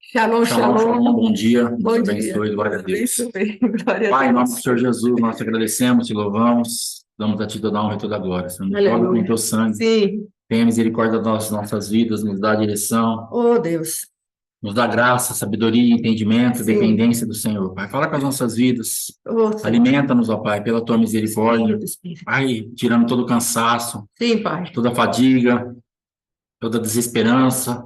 Shalom, Shalom, shalom. shalom, bom dia, Bom Deus dia. abençoe, glória a Deus. Isso mesmo, glória a Pai, em nome do Deus. Senhor Jesus, nós te agradecemos, te louvamos, damos a ti toda a honra e toda a glória. Senhor, nos joga com o Aleluia. teu sangue, Sim. tenha misericórdia das nossas vidas, nos dá direção, Oh, Deus. nos dá graça, sabedoria, entendimento, Sim. dependência do Senhor. Pai, fala com as nossas vidas, Oh, Senhor. alimenta-nos, ó Pai, pela tua misericórdia. Espírito, Espírito. Pai, tirando todo o cansaço, Sim, Pai. toda a fadiga, toda a desesperança,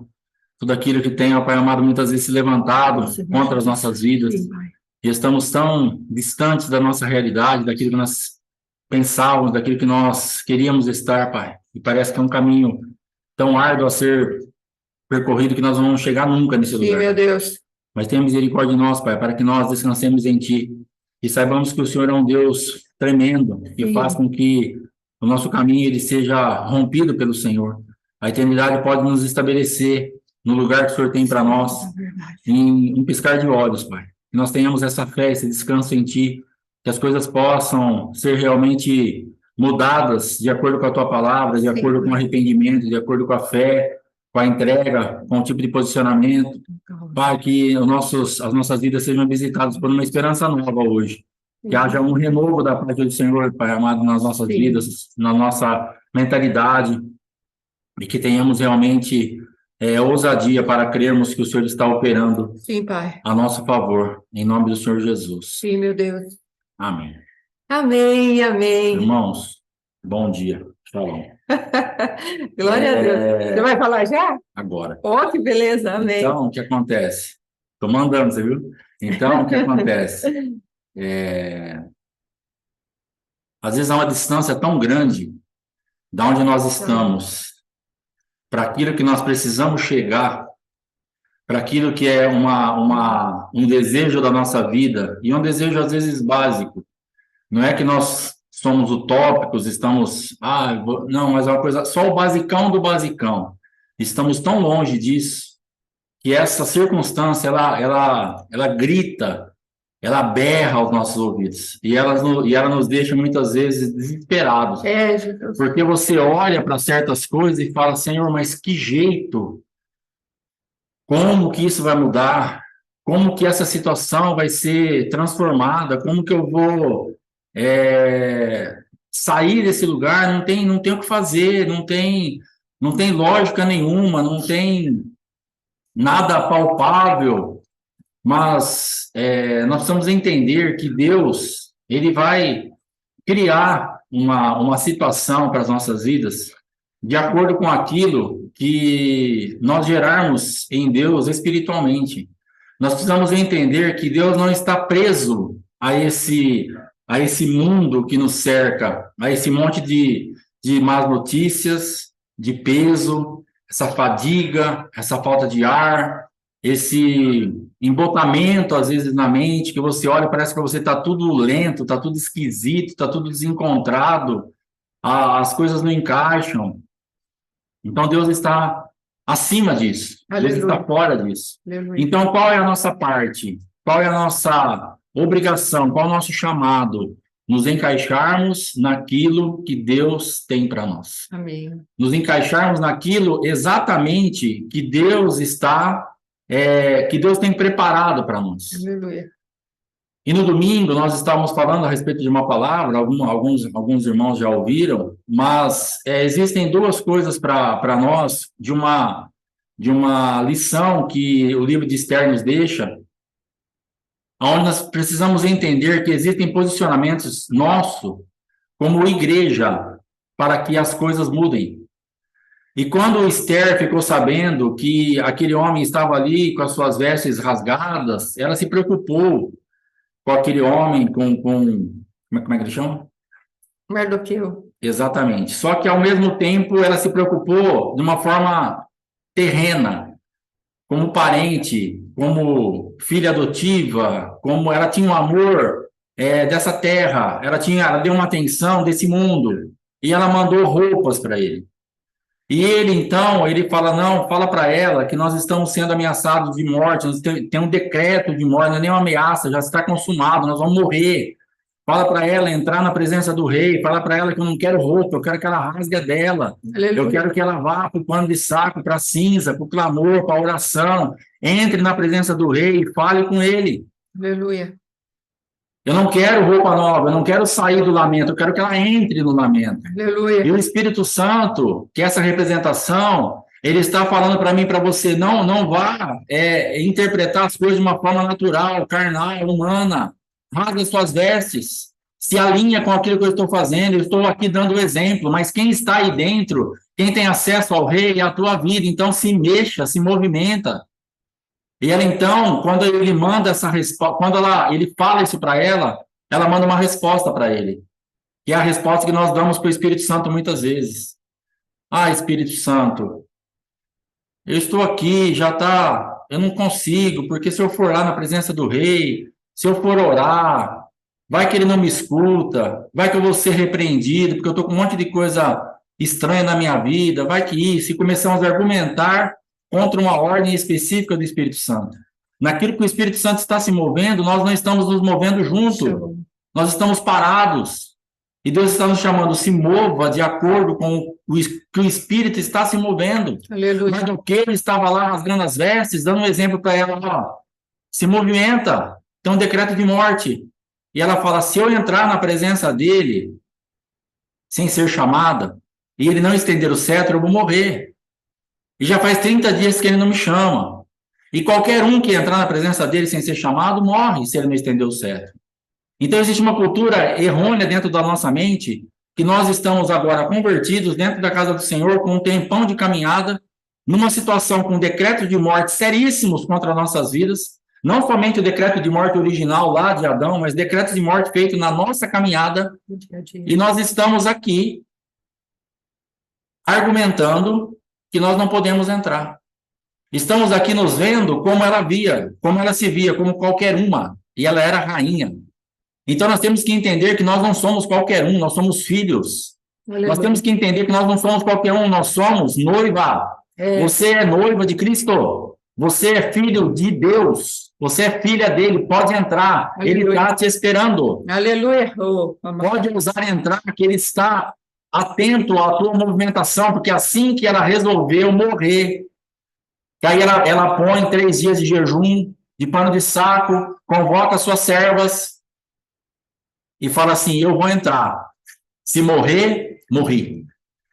tudo aquilo que tem, ó Pai amado, muitas vezes se levantado Sim, contra as nossas vidas. Sim, Pai. E estamos tão distantes da nossa realidade, daquilo que nós pensávamos, daquilo que nós queríamos estar, Pai. E parece que é um caminho tão árduo a ser percorrido que nós não vamos chegar nunca nesse Sim, lugar. meu Deus. Mas tenha misericórdia de nós, Pai, para que nós descansemos em Ti. E saibamos que o Senhor é um Deus tremendo, que Sim. faz com que o nosso caminho ele seja rompido pelo Senhor. A eternidade pode nos estabelecer no lugar que o Senhor tem para nós, É verdade. em um piscar de olhos, Pai. Que nós tenhamos essa fé, esse descanso em Ti, que as coisas possam ser realmente mudadas de acordo com a Tua palavra, de Sim. acordo com o arrependimento, de acordo com a fé, com a entrega, com o tipo de posicionamento. Pai, que as nossas vidas sejam visitadas por uma esperança nova hoje. Que haja um renovo da parte do Senhor, Pai amado, nas nossas Sim. vidas, na nossa mentalidade, e que tenhamos realmente ousadia para crermos que o Senhor está operando Sim, Pai. a nosso favor, em nome do Senhor Jesus. Sim, meu Deus. Amém. Amém, amém. Irmãos, bom dia. Shalom. Glória a Deus. Você vai falar já? Agora. Oh, que beleza. Amém. Então, o que acontece? Estou mandando, você viu? Então, o que acontece? Às vezes há uma distância tão grande da onde nós estamos para aquilo que nós precisamos chegar, para aquilo que é um desejo da nossa vida, e um desejo às vezes básico. Não é que nós somos utópicos, estamos... não, mas é uma coisa... Só o basicão do basicão. Estamos tão longe disso que essa circunstância, ela grita, ela berra aos nossos ouvidos. E ela nos deixa muitas vezes desesperados. Jesus. Porque você olha para certas coisas e fala, Senhor, mas que jeito? Como que isso vai mudar? Como que essa situação vai ser transformada? Como que eu vou sair desse lugar? Não tem o que fazer, não tem lógica nenhuma, não tem nada palpável. Mas nós precisamos entender que Deus, ele vai criar uma situação para as nossas vidas de acordo com aquilo que nós gerarmos em Deus espiritualmente. Nós precisamos entender que Deus não está preso a esse mundo que nos cerca, a esse monte de más notícias, de peso, essa fadiga, essa falta de ar, esse embotamento, às vezes, na mente, que você olha e parece que você está tudo lento, está tudo esquisito, está tudo desencontrado, as coisas não encaixam. Então, Deus está acima disso. Aleluia. Deus está fora disso. Aleluia. Então, qual é a nossa parte? Qual é a nossa obrigação? Qual é o nosso chamado? Nos encaixarmos naquilo que Deus tem para nós. Amém. Nos encaixarmos naquilo exatamente que Deus que Deus tem preparado para nós. Aleluia. E no domingo nós estávamos falando a respeito de uma palavra, alguns irmãos já ouviram, mas existem duas coisas para nós de uma lição que o livro de Esther nos deixa, onde nós precisamos entender que existem posicionamentos nossos como igreja para que as coisas mudem. E quando Esther ficou sabendo que aquele homem estava ali com as suas vestes rasgadas, ela se preocupou com aquele homem, como é que ele chama? Mardoqueu. Exatamente. Só que, ao mesmo tempo, ela se preocupou de uma forma terrena, como parente, como filha adotiva, como ela tinha um amor dessa terra, ela deu uma atenção desse mundo, e ela mandou roupas para ele. E ele, então, ele fala, não, fala para ela que nós estamos sendo ameaçados de morte, tem um decreto de morte, não é nem uma ameaça, já está consumado, nós vamos morrer. Fala para ela entrar na presença do rei. Fala para ela que eu não quero roupa, eu quero que ela rasgue a dela. Aleluia. Eu quero que ela vá para o pano de saco, para a cinza, para o clamor, para a oração. Entre na presença do rei e fale com ele. Aleluia. Eu não quero roupa nova, eu não quero sair do lamento, eu quero que ela entre no lamento. Aleluia. E o Espírito Santo, que é essa representação, ele está falando para mim, para você, não vá interpretar as coisas de uma forma natural, carnal, humana. Rasga suas vestes, se alinha com aquilo que eu estou fazendo, eu estou aqui dando o exemplo, mas quem está aí dentro, quem tem acesso ao rei, é a tua vida, então se mexa, se movimenta. E ela então, quando ele manda essa resposta, quando ele fala isso para ela manda uma resposta para ele, que é a resposta que nós damos para o Espírito Santo muitas vezes. Ah, Espírito Santo, eu estou aqui, eu não consigo, porque se eu for lá na presença do rei, se eu for orar, vai que ele não me escuta, vai que eu vou ser repreendido, porque eu estou com um monte de coisa estranha na minha vida, vai que isso, e começamos a argumentar contra uma ordem específica do Espírito Santo. Naquilo que o Espírito Santo está se movendo, nós não estamos nos movendo junto, nós estamos parados. E Deus está nos chamando, se mova de acordo com o que o Espírito está se movendo. Aleluia. Mas o que ele estava lá rasgando as vestes, dando um exemplo para ela, ó, se movimenta, tem um decreto de morte. E ela fala, se eu entrar na presença dele, sem ser chamada, e ele não estender o cetro, eu vou morrer. E já faz 30 dias que ele não me chama. E qualquer um que entrar na presença dele sem ser chamado, morre se ele não estender o cetro. Então, existe uma cultura errônea dentro da nossa mente, que nós estamos agora convertidos dentro da casa do Senhor, com um tempão de caminhada, numa situação com decretos de morte seríssimos contra nossas vidas, não somente o decreto de morte original lá de Adão, mas decretos de morte feito na nossa caminhada, e nós estamos aqui argumentando que nós não podemos entrar. Estamos aqui nos vendo como ela via, como ela se via, como qualquer uma, e ela era rainha. Então, nós temos que entender que nós não somos qualquer um, nós somos filhos. Nós temos que entender que nós não somos qualquer um, nós somos noiva. Você é noiva de Cristo. Você é filho de Deus. Você é filha dele, pode entrar. Aleluia. Ele está te esperando. Aleluia. Pode ousar entrar, que ele está atento à tua movimentação, porque assim que ela resolveu morrer, que aí ela põe 3 dias de jejum, de pano de saco, convoca as suas servas, e fala assim, eu vou entrar. Se morrer, morri.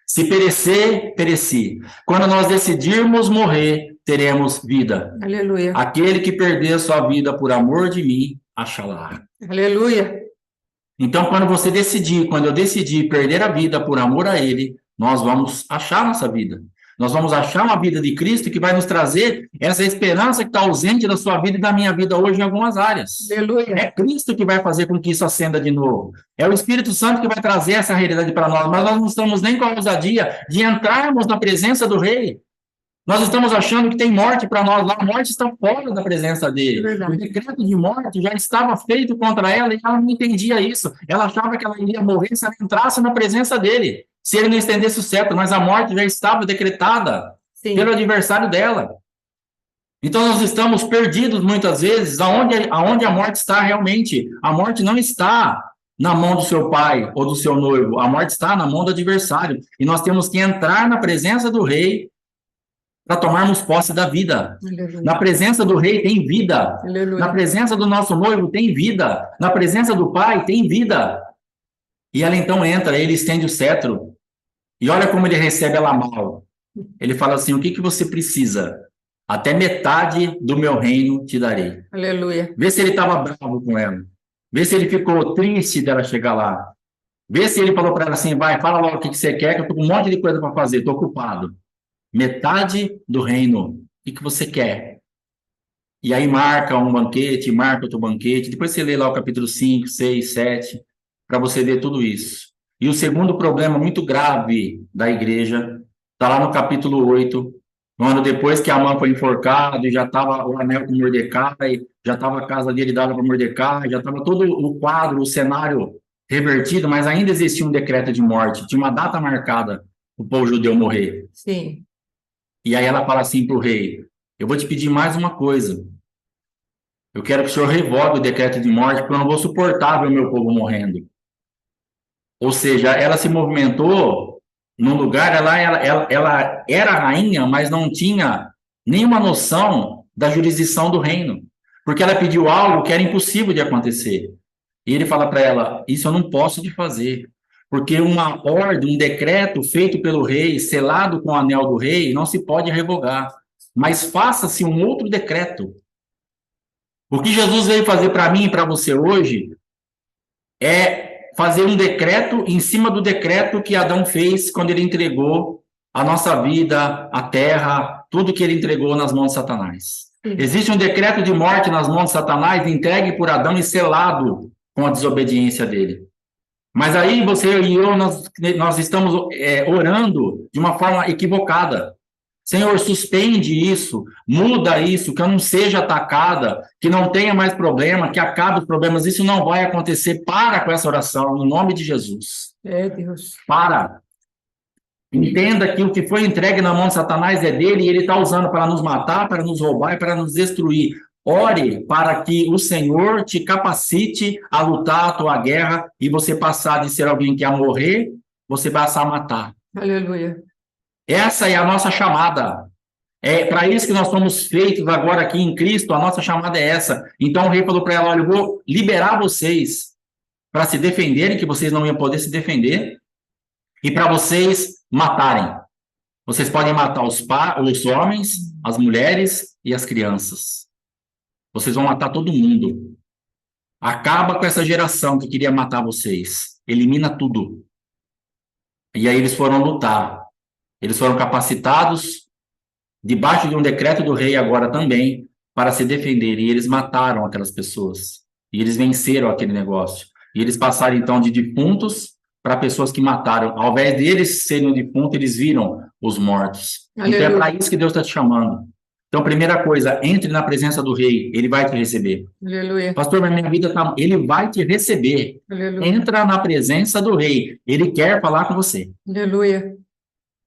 Se perecer, pereci. Quando nós decidirmos morrer, teremos vida. Aleluia. Aquele que perder sua vida por amor de mim, achará. Aleluia. Então, quando eu decidir perder a vida por amor a ele, nós vamos achar nossa vida. Nós vamos achar uma vida de Cristo que vai nos trazer essa esperança que está ausente da sua vida e da minha vida hoje em algumas áreas. Aleluia. É Cristo que vai fazer com que isso acenda de novo. É o Espírito Santo que vai trazer essa realidade para nós. Mas nós não estamos nem com a ousadia de entrarmos na presença do Rei. Nós estamos achando que tem morte para nós lá. A morte está fora da presença dele. O decreto de morte já estava feito contra ela e ela não entendia isso. Ela achava que ela iria morrer se ela entrasse na presença dele, se ele não estendesse o cetro, mas a morte já estava decretada pelo adversário dela. Então, nós estamos perdidos muitas vezes aonde a morte está realmente. A morte não está na mão do seu pai ou do seu noivo, a morte está na mão do adversário. E nós temos que entrar na presença do rei para tomarmos posse da vida. Aleluia. Na presença do rei tem vida. Aleluia. Na presença do nosso noivo tem vida. Na presença do pai tem vida. E ela então entra, ele estende o cetro. E olha como ele recebe ela mal. Ele fala assim, o que você precisa? Até metade do meu reino te darei. Aleluia. Vê se ele estava bravo com ela. Vê se ele ficou triste dela chegar lá. Vê se ele falou para ela assim, vai, fala logo o que você quer, que eu estou com um monte de coisa para fazer, estou ocupado. Metade do reino, o que você quer? E aí marca um banquete, marca outro banquete, depois você lê lá o capítulo 5, 6, 7, para você ver tudo isso. E o segundo problema muito grave da igreja está lá no capítulo 8, um ano depois que Amã foi enforcado, e já estava o anel com Mordecai, já estava a casa dele dada para Mordecai, já estava todo o quadro, o cenário revertido, mas ainda existia um decreto de morte, tinha uma data marcada para o povo judeu morrer. Sim. E aí ela fala assim para o rei, eu vou te pedir mais uma coisa. Eu quero que o Senhor revogue o decreto de morte, porque eu não vou suportar ver o meu povo morrendo. Ou seja, ela se movimentou num lugar, ela era rainha, mas não tinha nenhuma noção da jurisdição do reino, porque ela pediu algo que era impossível de acontecer. E ele fala para ela: isso eu não posso te fazer, porque uma ordem, um decreto feito pelo rei, selado com o anel do rei, não se pode revogar, mas faça-se um outro decreto. O que Jesus veio fazer para mim e para você hoje é fazer um decreto em cima do decreto que Adão fez quando ele entregou a nossa vida, a terra, tudo que ele entregou nas mãos de Satanás. Existe um decreto de morte nas mãos de Satanás, entregue por Adão e selado com a desobediência dele. Mas aí você e eu, nós estamos orando de uma forma equivocada. Senhor, suspende isso, muda isso, que eu não seja atacada, que não tenha mais problema, que acabe os problemas. Isso não vai acontecer. Para com essa oração, no nome de Jesus. Deus. Para. Entenda que o que foi entregue na mão de Satanás é dele e ele está usando para nos matar, para nos roubar e para nos destruir. Ore para que o Senhor te capacite a lutar a tua guerra e você passar de ser alguém que ia morrer, você passar a matar. Aleluia. Essa é a nossa chamada. É para isso que nós somos feitos agora aqui em Cristo, a nossa chamada é essa. Então o rei falou para ela: olha, eu vou liberar vocês para se defenderem, que vocês não iam poder se defender, e para vocês matarem. Vocês podem matar os homens, as mulheres e as crianças. Vocês vão matar todo mundo. Acaba com essa geração que queria matar vocês. Elimina tudo. E aí eles foram lutar. Eles foram capacitados, debaixo de um decreto do rei agora também, para se defender. E eles mataram aquelas pessoas. E eles venceram aquele negócio. E eles passaram, então, de defuntos para pessoas que mataram. Ao invés deles serem defuntos, eles viram os mortos. Aleluia. Então é para isso que Deus está te chamando. Então, primeira coisa, entre na presença do rei, ele vai te receber. Aleluia. Pastor, mas minha vida tá... Ele vai te receber. Aleluia. Entra na presença do rei. Ele quer falar com você. Aleluia.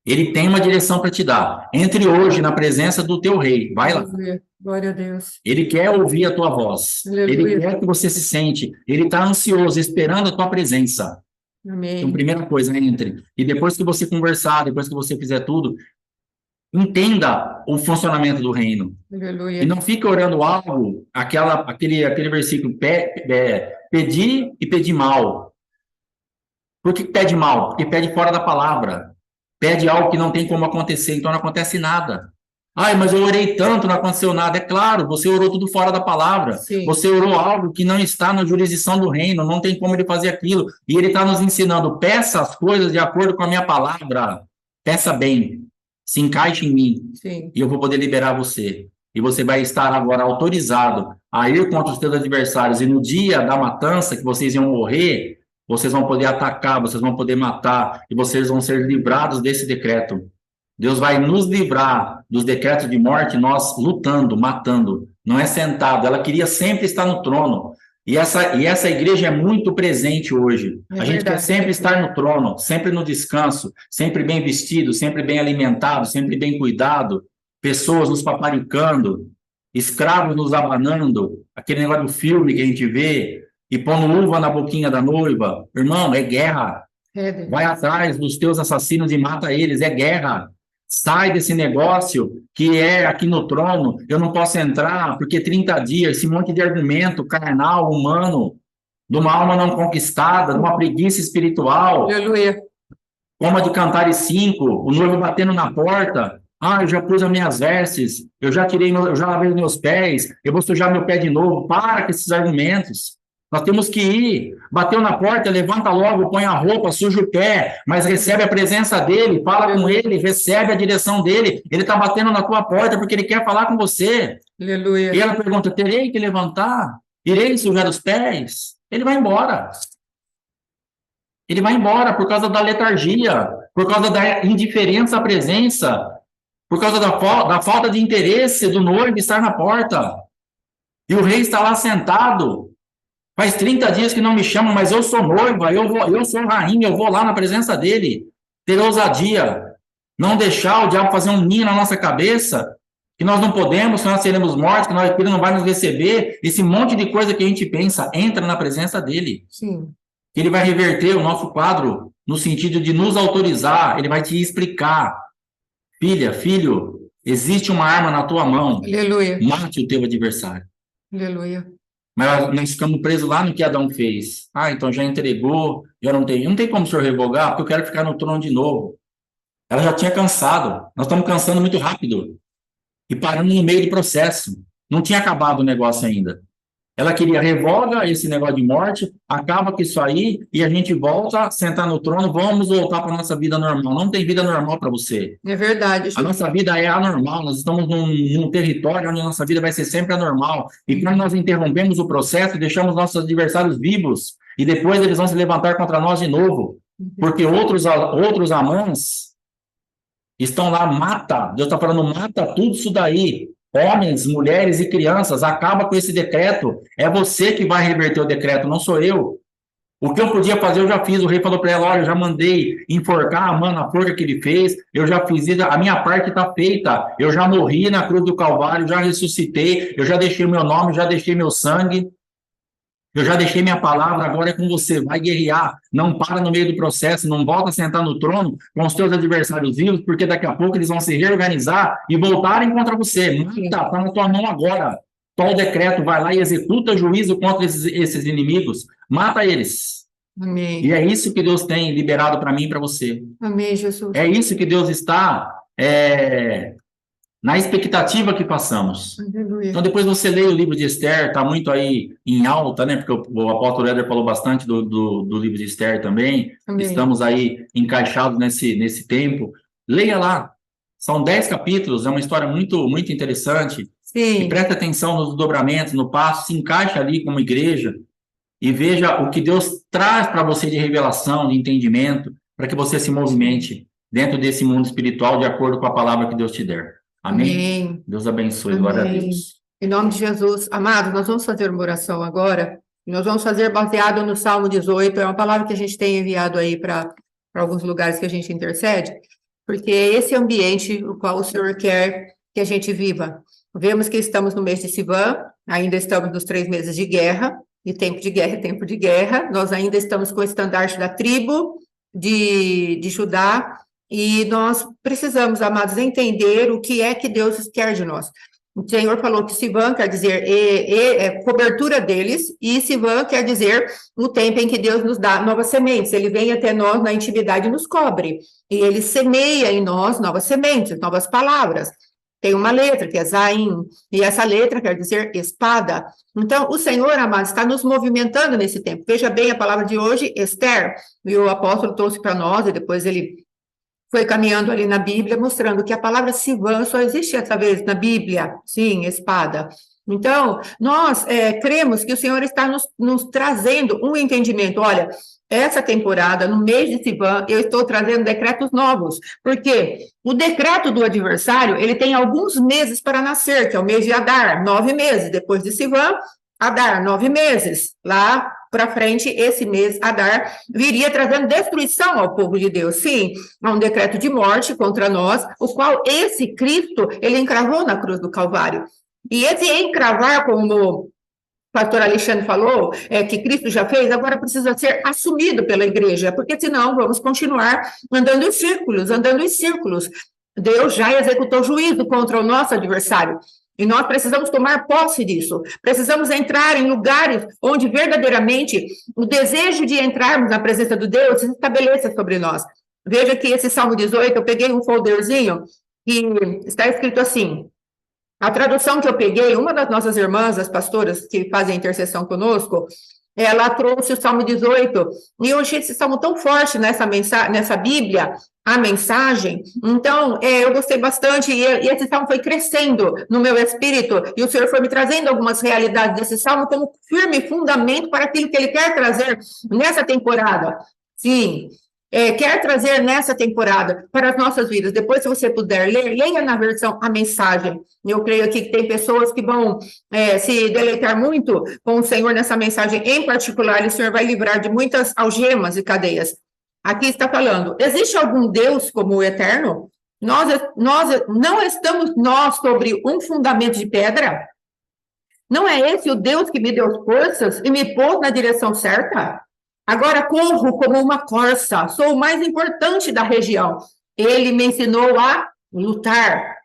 Ele tem uma direção para te dar. Entre hoje na presença do teu rei. Vai lá. Aleluia. Glória a Deus. Ele quer ouvir a tua voz. Aleluia. Ele quer que você se sente. Ele está ansioso, esperando a tua presença. Amém. Então, primeira coisa, entre. E depois que você conversar, depois que você fizer tudo, entenda o funcionamento do reino. Aleluia. E não fique orando algo, aquele versículo, pedir e pedir mal. Por que pede mal? Porque pede fora da palavra. Pede algo que não tem como acontecer, então não acontece nada. Ai, mas eu orei tanto, não aconteceu nada. É claro, você orou tudo fora da palavra. Sim. Você orou algo que não está na jurisdição do reino, não tem como ele fazer aquilo. E ele está nos ensinando, peça as coisas de acordo com a minha palavra. Peça bem, se encaixe em mim. Sim. E eu vou poder liberar você. E você vai estar agora autorizado a ir contra os seus adversários. E no dia da matança, que vocês iam morrer, vocês vão poder atacar, vocês vão poder matar, e vocês vão ser livrados desse decreto. Deus vai nos livrar dos decretos de morte, nós lutando, matando. Não é sentado. Ela queria sempre estar no trono. E essa igreja é muito presente hoje. A gente quer sempre estar no trono, sempre no descanso, sempre bem vestido, sempre bem alimentado, sempre bem cuidado. Pessoas nos paparicando, escravos nos abanando, aquele negócio do filme que a gente vê, e pondo uva na boquinha da noiva. Irmão, é guerra. Vai atrás dos teus assassinos e mata eles, é guerra. Sai desse negócio que é aqui no trono, eu não posso entrar porque 30 dias, esse monte de argumento carnal, humano, de uma alma não conquistada, de uma preguiça espiritual. Aleluia. Como de Cantares 5, o noivo batendo na porta. Ah, eu já pus as minhas vestes, eu já lavei os meus pés, eu vou sujar meu pé de novo. Para com esses argumentos. Nós temos que ir, bateu na porta, levanta logo, põe a roupa, suja o pé, mas recebe a presença dele, fala com ele, recebe a direção dele. Ele está batendo na tua porta porque ele quer falar com você. Aleluia. E ela pergunta, terei que levantar? Irei sujar os pés? Ele vai embora. Ele vai embora por causa da letargia, por causa da indiferença à presença, por causa da falta de interesse do noivo estar na porta. E o rei está lá sentado. Faz 30 dias que não me chamam, mas eu sou noiva, eu sou rainha, eu vou lá na presença dele, ter ousadia, não deixar o diabo fazer um ninho na nossa cabeça, que nós não podemos, que nós seremos mortos, que ele não vai nos receber. Esse monte de coisa que a gente pensa, entra na presença dele. Sim. Ele vai reverter o nosso quadro no sentido de nos autorizar, ele vai te explicar. Filha, filho, existe uma arma na tua mão. Aleluia. Mate o teu adversário. Aleluia. Mas nós ficamos presos lá no que Adão fez. Então já entregou, já não tem. Não tem como o senhor revogar, porque eu quero ficar no trono de novo. Ela já tinha cansado. Nós estamos cansando muito rápido. E parando no meio do processo. Não tinha acabado o negócio ainda. Ela queria revoga esse negócio de morte, acaba com isso aí, e a gente volta a sentar no trono, vamos voltar para a nossa vida normal. Não tem vida normal para você. É verdade. A nossa vida é anormal, nós estamos num território onde a nossa vida vai ser sempre anormal. E quando nós interrompemos o processo, deixamos nossos adversários vivos, e depois eles vão se levantar contra nós de novo. Porque outros Amãs estão lá, mata. Deus está falando, mata tudo isso daí. Homens, mulheres e crianças, acaba com esse decreto. É você que vai reverter o decreto, não sou eu. O que eu podia fazer, eu já fiz. O rei falou para ela, olha, eu já mandei enforcar a Amã na forca que ele fez, eu já fiz isso, a minha parte está feita. Eu já morri na cruz do Calvário, já ressuscitei, eu já deixei meu nome, já deixei meu sangue, eu já deixei minha palavra, agora é com você. Vai guerrear, não para no meio do processo, não volta a sentar no trono com os teus adversários vivos, porque daqui a pouco eles vão se reorganizar e voltarem contra você. Mata, está na tua mão agora. Toma o decreto, vai lá e executa juízo contra esses inimigos. Mata eles. Amém. E é isso que Deus tem liberado para mim e para você. Amém, Jesus. É isso que Deus está na expectativa que passamos. Aleluia. Então, depois você lê o livro de Esther, está muito aí em alta, né? Porque o apóstolo Éder falou bastante do livro de Esther também. Amém. Estamos aí encaixados nesse tempo. Leia lá. São 10 capítulos, é uma história muito, muito interessante. Sim. E preste atenção nos dobramentos, no passo, se encaixa ali como igreja e veja o que Deus traz para você de revelação, de entendimento, para que você se movimente dentro desse mundo espiritual de acordo com a palavra que Deus te der. Amém? Amém. Deus abençoe. Amém. Glória a Deus. Em nome de Jesus. Amados, nós vamos fazer uma oração agora. Nós vamos fazer baseado no Salmo 18. É uma palavra que a gente tem enviado aí para alguns lugares que a gente intercede, porque é esse ambiente no qual o Senhor quer que a gente viva. Vemos que estamos no mês de Sivan, ainda estamos nos 3 meses de guerra, e tempo de guerra é tempo de guerra. Nós ainda estamos com o estandarte da tribo de Judá, e nós precisamos, amados, entender o que é que Deus quer de nós. O Senhor falou que Sivan quer dizer cobertura deles, e Sivan quer dizer o tempo em que Deus nos dá novas sementes. Ele vem até nós na intimidade e nos cobre, e Ele semeia em nós novas sementes, novas palavras. Tem uma letra que é Zain, e essa letra quer dizer espada. Então, o Senhor, amado, está nos movimentando nesse tempo. Veja bem a palavra de hoje, Esther, e o apóstolo trouxe para nós, e depois ele foi caminhando ali na Bíblia, mostrando que a palavra Sivan só existe através da Bíblia, sim, espada. Então, nós cremos que o Senhor está nos trazendo um entendimento. Olha, essa temporada, no mês de Sivan, eu estou trazendo decretos novos, porque o decreto do adversário, ele tem alguns meses para nascer, que é o mês de Adar, 9 meses, depois de Sivan, Adar, 9 meses, lá para frente, esse mês, Adar, viria trazendo destruição ao povo de Deus. Sim, há um decreto de morte contra nós, o qual esse Cristo, ele encravou na cruz do Calvário. E esse encravar, como o pastor Alexandre falou, que Cristo já fez, agora precisa ser assumido pela igreja, porque senão vamos continuar andando em círculos. Deus já executou juízo contra o nosso adversário. E nós precisamos tomar posse disso. Precisamos entrar em lugares onde verdadeiramente o desejo de entrarmos na presença de Deus se estabeleça sobre nós. Veja que esse Salmo 18, eu peguei um folderzinho que está escrito assim. A tradução que eu peguei, uma das nossas irmãs, as pastoras que fazem intercessão conosco, ela trouxe o Salmo 18, e eu achei esse salmo tão forte nessa Bíblia, a mensagem. Então, eu gostei bastante, e esse salmo foi crescendo no meu espírito, e o Senhor foi me trazendo algumas realidades desse salmo como firme fundamento para aquilo que Ele quer trazer nessa temporada. Sim, quer trazer nessa temporada para as nossas vidas. Depois, se você puder ler, leia na versão a mensagem. Eu creio aqui que tem pessoas que vão se deleitar muito com o Senhor nessa mensagem em particular, e o Senhor vai livrar de muitas algemas e cadeias. Aqui está falando, existe algum Deus como o Eterno? Nós não estamos nós sobre um fundamento de pedra? Não é esse o Deus que me deu forças e me pôs na direção certa? Agora corro como uma corça, sou o mais importante da região. Ele me ensinou a lutar.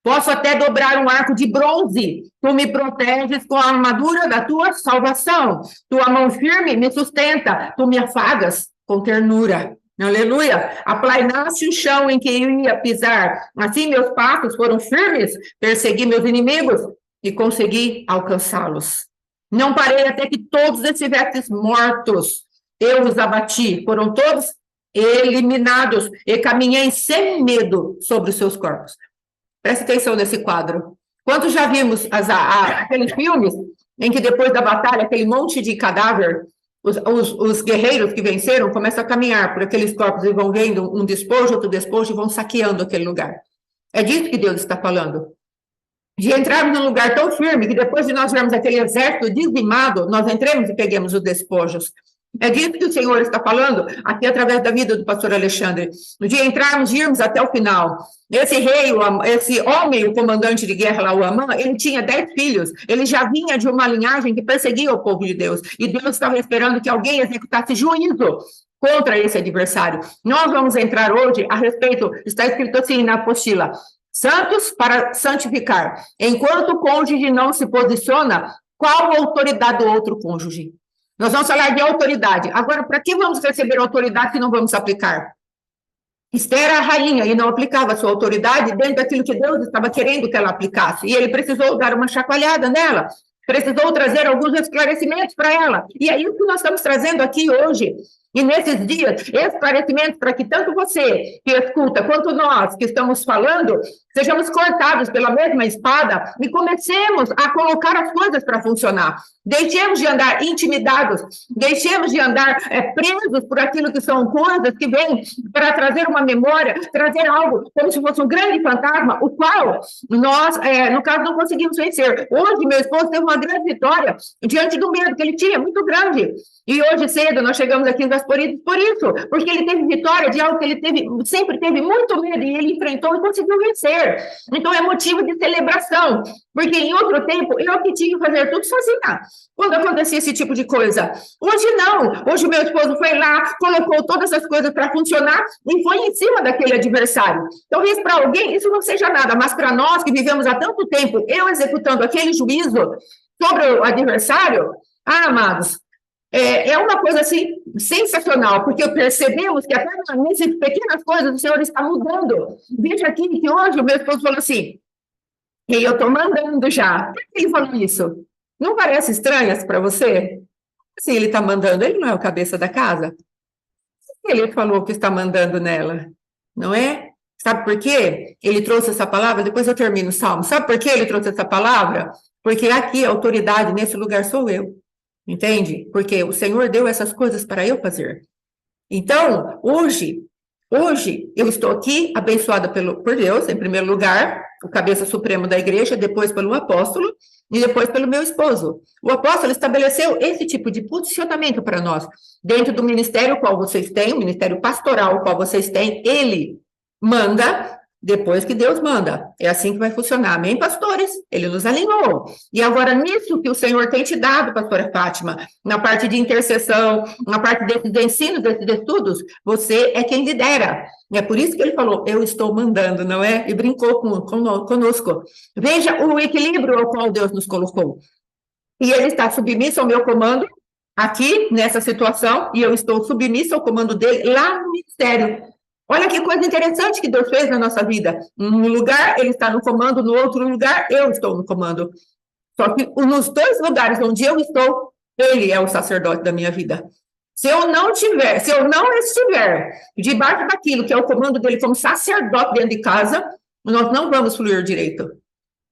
Posso até dobrar um arco de bronze. Tu me proteges com a armadura da tua salvação. Tua mão firme me sustenta. Tu me afagas com ternura. Aleluia. Aplainaste o chão em que eu ia pisar. Assim meus passos foram firmes. Persegui meus inimigos e consegui alcançá-los. Não parei até que todos estivessem mortos. Eu os abati. Foram todos eliminados. E caminhei sem medo sobre os seus corpos. Preste atenção nesse quadro. Quantos já vimos aqueles filmes em que depois da batalha, aquele monte de cadáver, os guerreiros que venceram começam a caminhar por aqueles corpos e vão vendo um despojo, outro despojo, e vão saqueando aquele lugar. É disso que Deus está falando. De entrarmos num lugar tão firme que depois de nós vermos aquele exército dizimado, nós entremos e peguemos os despojos. É disso que o Senhor está falando aqui através da vida do pastor Alexandre. De entrarmos e irmos até o final. Esse rei, esse homem, o comandante de guerra lá, o Amã, ele tinha 10 filhos. Ele já vinha de uma linhagem que perseguia o povo de Deus. E Deus estava esperando que alguém executasse juízo contra esse adversário. Nós vamos entrar hoje a respeito, está escrito assim na apostila, santos para santificar. Enquanto o cônjuge não se posiciona, qual a autoridade do outro cônjuge? Nós vamos falar de autoridade. Agora, para que vamos receber autoridade que não vamos aplicar? Esther era a rainha e não aplicava a sua autoridade dentro daquilo que Deus estava querendo que ela aplicasse. E ele precisou dar uma chacoalhada nela. Precisou trazer alguns esclarecimentos para ela. E é isso que nós estamos trazendo aqui hoje. E nesses dias, esclarecimentos para que tanto você que escuta, quanto nós que estamos falando, sejamos cortados pela mesma espada e comecemos a colocar as coisas para funcionar. Deixemos de andar intimidados, deixemos de andar presos por aquilo que são coisas que vêm para trazer uma memória, trazer algo como se fosse um grande fantasma, o qual nós, no caso, não conseguimos vencer. Hoje, meu esposo teve uma grande vitória diante do medo que ele tinha, muito grande. E hoje cedo nós chegamos aqui em Gasporides por isso, porque ele teve vitória de algo que ele sempre teve muito medo e ele enfrentou e conseguiu vencer. Então é motivo de celebração, porque em outro tempo eu que tinha que fazer tudo sozinha quando acontecia esse tipo de coisa. Hoje não, hoje meu esposo foi lá, colocou todas as coisas para funcionar e foi em cima daquele adversário. Talvez para alguém isso não seja nada, mas para nós que vivemos há tanto tempo, eu executando aquele juízo sobre o adversário, amados, é uma coisa assim sensacional, porque percebemos que até nessas pequenas coisas o Senhor está mudando. Veja aqui que hoje o meu esposo falou assim, e eu estou mandando já. Por que ele falou isso? Não parece estranho para você? Sim, ele está mandando, ele não é o cabeça da casa? Ele falou que está mandando nela, não é? Sabe por quê? Ele trouxe essa palavra, depois eu termino o salmo. Sabe por que ele trouxe essa palavra? Porque aqui a autoridade nesse lugar sou eu. Entende? Porque o Senhor deu essas coisas para eu fazer. Então, hoje eu estou aqui abençoada por Deus, em primeiro lugar, o cabeça supremo da igreja, depois pelo apóstolo e depois pelo meu esposo. O apóstolo estabeleceu esse tipo de posicionamento para nós. Dentro do ministério qual vocês têm, o ministério pastoral qual vocês têm, ele manda depois que Deus manda. É assim que vai funcionar. Amém, pastores? Ele nos alinhou. E agora, nisso que o Senhor tem te dado, pastora Fátima, na parte de intercessão, na parte desses ensinos, desses estudos, você é quem lidera. E é por isso que ele falou, eu estou mandando, não é? E brincou conosco. Veja o equilíbrio ao qual Deus nos colocou. E ele está submisso ao meu comando, aqui, nessa situação, e eu estou submissa ao comando dele lá no ministério. Olha que coisa interessante que Deus fez na nossa vida. Um lugar, ele está no comando, no outro lugar, eu estou no comando. Só que nos dois lugares onde eu estou, ele é o sacerdote da minha vida. Se eu não estiver debaixo daquilo que é o comando dele como sacerdote dentro de casa, nós não vamos fluir direito.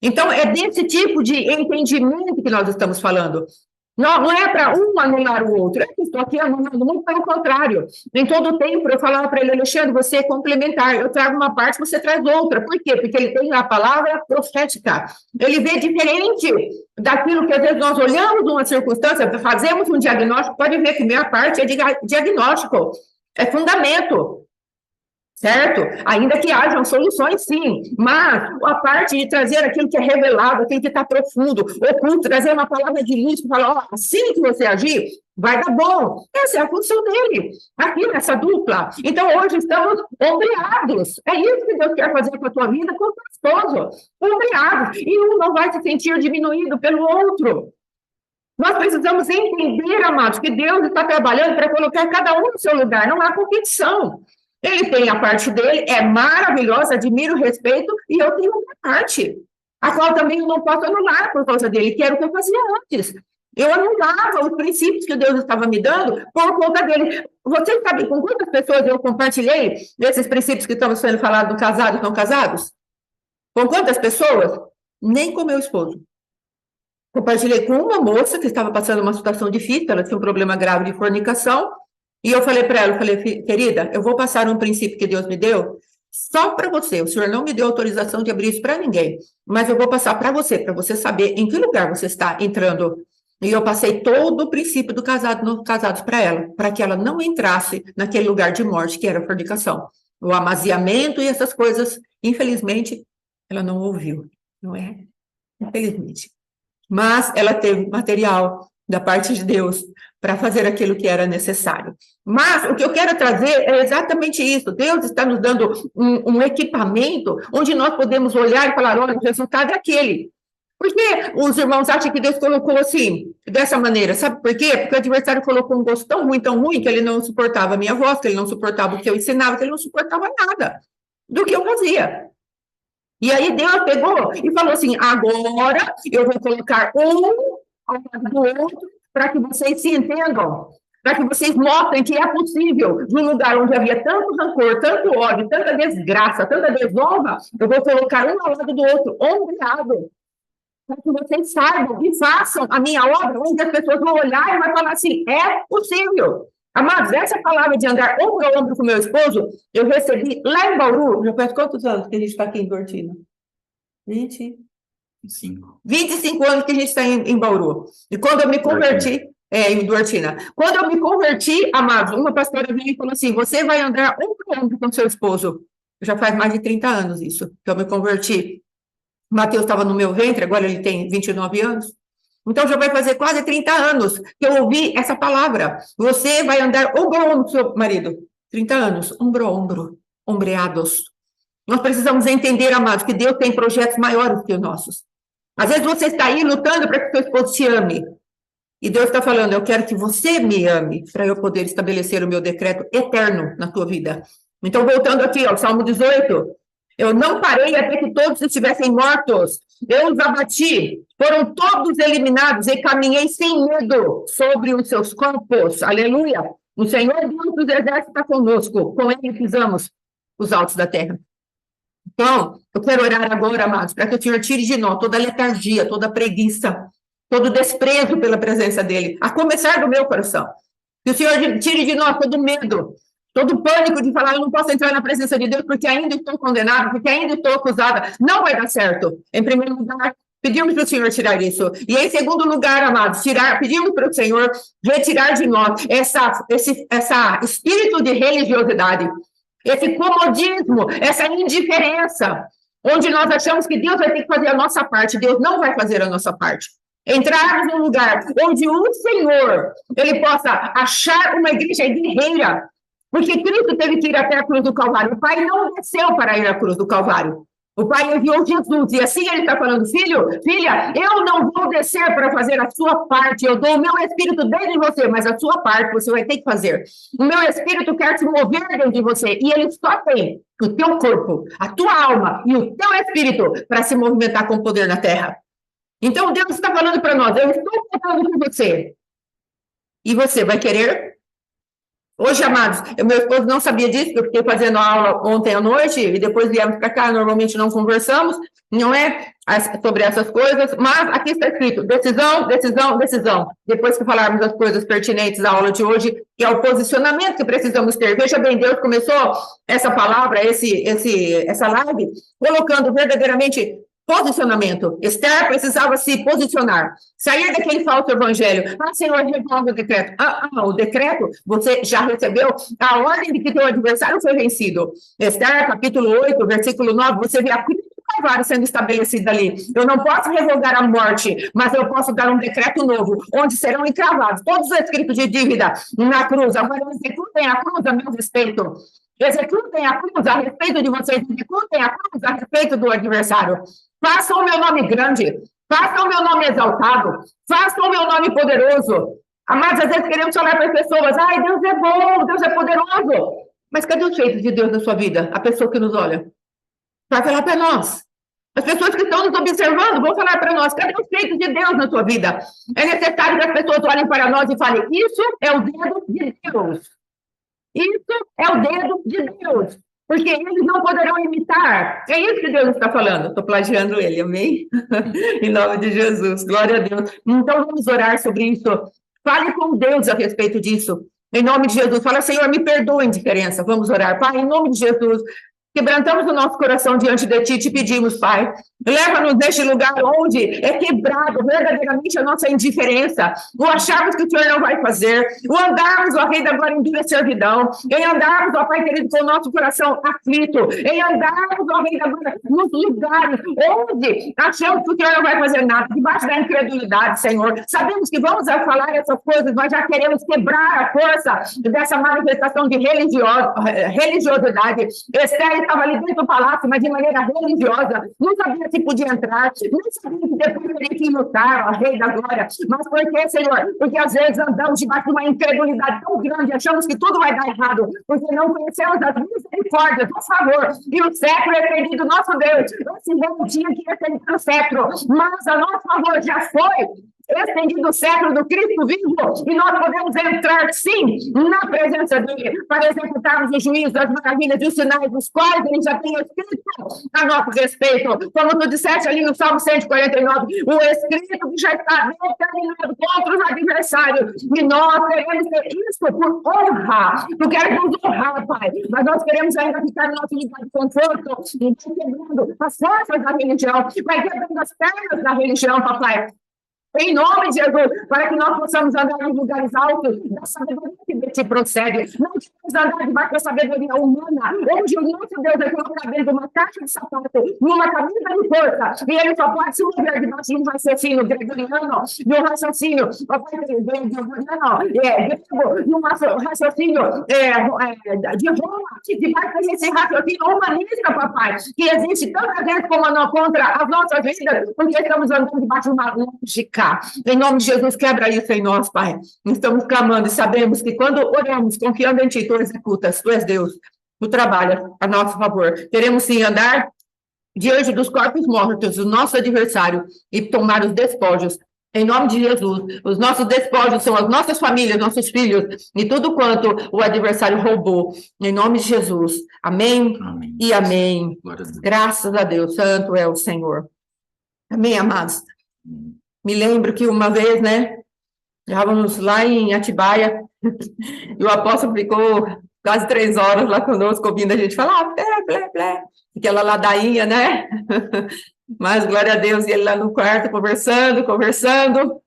Então, é desse tipo de entendimento que nós estamos falando. Não é para um anular o outro. Eu estou aqui anulando, muito pelo contrário. Em todo o tempo eu falava para ele, Alexandre, você é complementar. Eu trago uma parte, você traz outra. Por quê? Porque ele tem a palavra profética. Ele vê diferente daquilo que às vezes nós olhamos uma circunstância, fazemos um diagnóstico, pode ver que minha parte é de diagnóstico, é fundamento. certo? Ainda que hajam soluções, sim, mas a parte de trazer aquilo que é revelado, aquilo que está profundo, oculto, trazer uma palavra de luz, falar, ó, assim que você agir, vai dar bom. Essa é a função dele, aqui nessa dupla. Então, hoje estamos ombreados. É isso que Deus quer fazer com a tua vida, com o teu esposo. Ombreados. E um não vai se sentir diminuído pelo outro. Nós precisamos entender, amados, que Deus está trabalhando para colocar cada um no seu lugar. Não há competição. Ele tem a parte dele, é maravilhosa, admiro, respeito, e eu tenho outra parte, a qual também eu não posso anular por causa dele, que era o que eu fazia antes. Eu anulava os princípios que Deus estava me dando por conta dele. Você sabe com quantas pessoas eu compartilhei desses princípios que estamos sendo falados do casados e não casados? Com quantas pessoas? Nem com meu esposo. Compartilhei com uma moça que estava passando uma situação difícil, ela tinha um problema grave de fornicação, e eu falei para ela, querida, eu vou passar um princípio que Deus me deu só para você. O Senhor não me deu autorização de abrir isso para ninguém, mas eu vou passar para você saber em que lugar você está entrando. E eu passei todo o princípio do casado no casados para ela, para que ela não entrasse naquele lugar de morte que era a fornicação. O amaziamento e essas coisas, infelizmente, ela não ouviu, não é? Infelizmente. Mas ela teve material da parte de Deus para fazer aquilo que era necessário. Mas o que eu quero trazer é exatamente isso. Deus está nos dando um equipamento onde nós podemos olhar e falar, olha, o resultado é aquele. Por que os irmãos acham que Deus colocou assim, dessa maneira? Sabe por quê? Porque o adversário colocou um gosto tão ruim, que ele não suportava a minha voz, que ele não suportava o que eu ensinava, que ele não suportava nada do que eu fazia. E aí Deus pegou e falou assim, agora eu vou colocar um ao lado do outro para que vocês se entendam, para que vocês mostrem que é possível, de um lugar onde havia tanto rancor, tanto ódio, tanta desgraça, tanta desonra, eu vou colocar um ao lado do outro, ombreado, para que vocês saibam e façam a minha obra, onde as pessoas vão olhar e vão falar assim, é possível. Amados, essa palavra de andar ombro a ombro com meu esposo, eu recebi lá em Bauru, já faz quantos anos que a gente está aqui em Duartina? 25 anos que a gente está em Bauru. E quando eu me converti, em Duartina, quando eu me converti, amados, uma pastora veio e falou assim, você vai andar ombro a ombro com seu esposo. Já faz mais de 30 anos isso, que eu me converti. Mateus estava no meu ventre, agora ele tem 29 anos. Então, já vai fazer quase 30 anos que eu ouvi essa palavra. Você vai andar ombro a ombro com seu marido. 30 anos, ombro a ombro, ombreados. Nós precisamos entender, amados, que Deus tem projetos maiores que os nossos. Às vezes você está aí lutando para que seu esposo te ame. E Deus está falando, eu quero que você me ame, para eu poder estabelecer o meu decreto eterno na tua vida. Então, voltando aqui ao Salmo 18, eu não parei até que todos estivessem mortos. Eu os abati, foram todos eliminados e caminhei sem medo sobre os seus corpos. Aleluia! O Senhor Deus dos exércitos está conosco, com ele pisamos os altos da terra. Então, eu quero orar agora, amados, para que o Senhor tire de nós toda letargia, toda preguiça, todo desprezo pela presença dele, a começar do meu coração. Que o Senhor tire de nós todo medo, todo pânico de falar, eu não posso entrar na presença de Deus porque ainda estou condenado, porque ainda estou acusada. Não vai dar certo. Em primeiro lugar, pedimos para o Senhor tirar isso. E em segundo lugar, amados, pedimos para o Senhor retirar de nós esse espírito de religiosidade, esse comodismo, essa indiferença, onde nós achamos que Deus vai ter que fazer a nossa parte. Deus não vai fazer a nossa parte. Entrarmos num lugar onde o Senhor, ele possa achar uma igreja guerreira, porque Cristo teve que ir até a cruz do Calvário. O Pai não desceu para ir à cruz do Calvário. O Pai enviou Jesus. E assim ele está falando, filha, eu não vou descer para fazer a sua parte. Eu dou o meu Espírito dentro de você, mas a sua parte você vai ter que fazer. O meu Espírito quer se mover dentro de você. E ele só tem o teu corpo, a tua alma e o teu Espírito para se movimentar com poder na terra. Então Deus está falando para nós, eu estou contando com você. E você vai querer? Hoje, amados, meu esposo não sabia disso, porque eu fiquei fazendo aula ontem à noite e depois viemos para cá, normalmente não conversamos, não é sobre essas coisas, mas aqui está escrito, decisão, decisão, decisão. Depois que falarmos das coisas pertinentes à aula de hoje, que é o posicionamento que precisamos ter. Veja bem, Deus começou essa palavra, essa live, colocando verdadeiramente Posicionamento. Esther precisava se posicionar. Sair daquele falso evangelho. Senhor, revoga o decreto. O decreto, você já recebeu a ordem de que teu adversário foi vencido. Esther, capítulo 8, versículo 9, você vê a cruz do Calvário sendo estabelecida ali. Eu não posso revogar a morte, mas eu posso dar um decreto novo, onde serão encravados todos os escritos de dívida na cruz. Agora, executem a cruz a meu respeito. Executem a cruz a respeito de vocês. Executem a cruz a respeito do adversário. Façam o meu nome grande. Façam o meu nome exaltado. Façam o meu nome poderoso. Amados, às vezes queremos falar para as pessoas, Deus é bom, Deus é poderoso. Mas cadê os feitos de Deus na sua vida? A pessoa que nos olha. Vai falar para nós. As pessoas que estão nos observando vão falar para nós, cadê os feitos de Deus na sua vida? É necessário que as pessoas olhem para nós e falem, isso é o dedo de Deus. Isso é o dedo de Deus. Porque eles não poderão imitar. É isso que Deus está falando. Estou plagiando ele, amém? Em nome de Jesus, glória a Deus. Então vamos orar sobre isso. Fale com Deus a respeito disso. Em nome de Jesus, fala, Senhor, me perdoa a indiferença. Vamos orar. Pai, em nome de Jesus, quebrantamos o nosso coração diante de Ti, te pedimos, Pai, leva-nos neste lugar onde é quebrado verdadeiramente a nossa indiferença, o acharmos que o Senhor não vai fazer, o andarmos, ó Rei da Glória, em dura servidão, em andarmos, ó Pai querido, com o nosso coração aflito, em andarmos, ó Rei da Glória, nos lugares onde achamos que o Senhor não vai fazer nada, debaixo da incredulidade, Senhor. Sabemos que vamos a falar essas coisas, mas já queremos quebrar a força dessa manifestação de religiosidade. Esther estava ali dentro do palácio, mas de maneira religiosa, não sabia se podia entrar, não sabia que depois teria que lutar, ó Rei da Glória. Mas por que, Senhor? Porque às vezes andamos debaixo de uma incredulidade tão grande, achamos que tudo vai dar errado, porque não conhecemos as misericórdias, por favor. E o cetro é estendido, nosso Deus. Esse rei tinha que estender o cetro, mas a nosso favor já foi estendido o cetro do Cristo vivo, e nós podemos entrar, sim, na presença dele, para executarmos o juízo, as maravilhas e os sinais dos quais ele já tem escrito a nosso respeito. Como tu disseste ali no Salmo 149, o escrito que já está determinado contra os adversários, e nós queremos ter isso por honra. Tu queres nos honrar, Pai, mas nós queremos ainda ficar no nosso lugar de conforto, e quebrando as forças da religião, vai quebrando as pernas da religião, papai. Em nome de Jesus, para que nós possamos andar em lugares altos da sabedoria que de ti procede. Não queremos andar debaixo da sabedoria humana. Hoje o nosso Deus é colocar dentro de uma caixa de sapato, numa camisa de força, e ele só pode se mover debaixo de um raciocínio gregoriano, de um raciocínio de um raciocínio de Roma, debaixo desse raciocínio humanista, papai, que existe tanta gente como não contra as nossas vidas, porque estamos andando debaixo de uma lógica. Em nome de Jesus, quebra isso em nós, Pai. Estamos clamando e sabemos que quando oramos, confiando em Ti, Tu executas, Tu és Deus, Tu trabalhas a nosso favor. Queremos sim andar diante dos corpos mortos do nosso adversário e tomar os despojos. Em nome de Jesus, os nossos despojos são as nossas famílias, nossos filhos e tudo quanto o adversário roubou. Em nome de Jesus. Amém, amém. E amém. Graças a Deus, santo é o Senhor. Amém, amados. Me lembro que uma vez, estávamos lá em Atibaia, e o apóstolo ficou quase 3 horas lá conosco, ouvindo a gente falar, aquela ladainha, Mas, glória a Deus, e ele lá no quarto, conversando,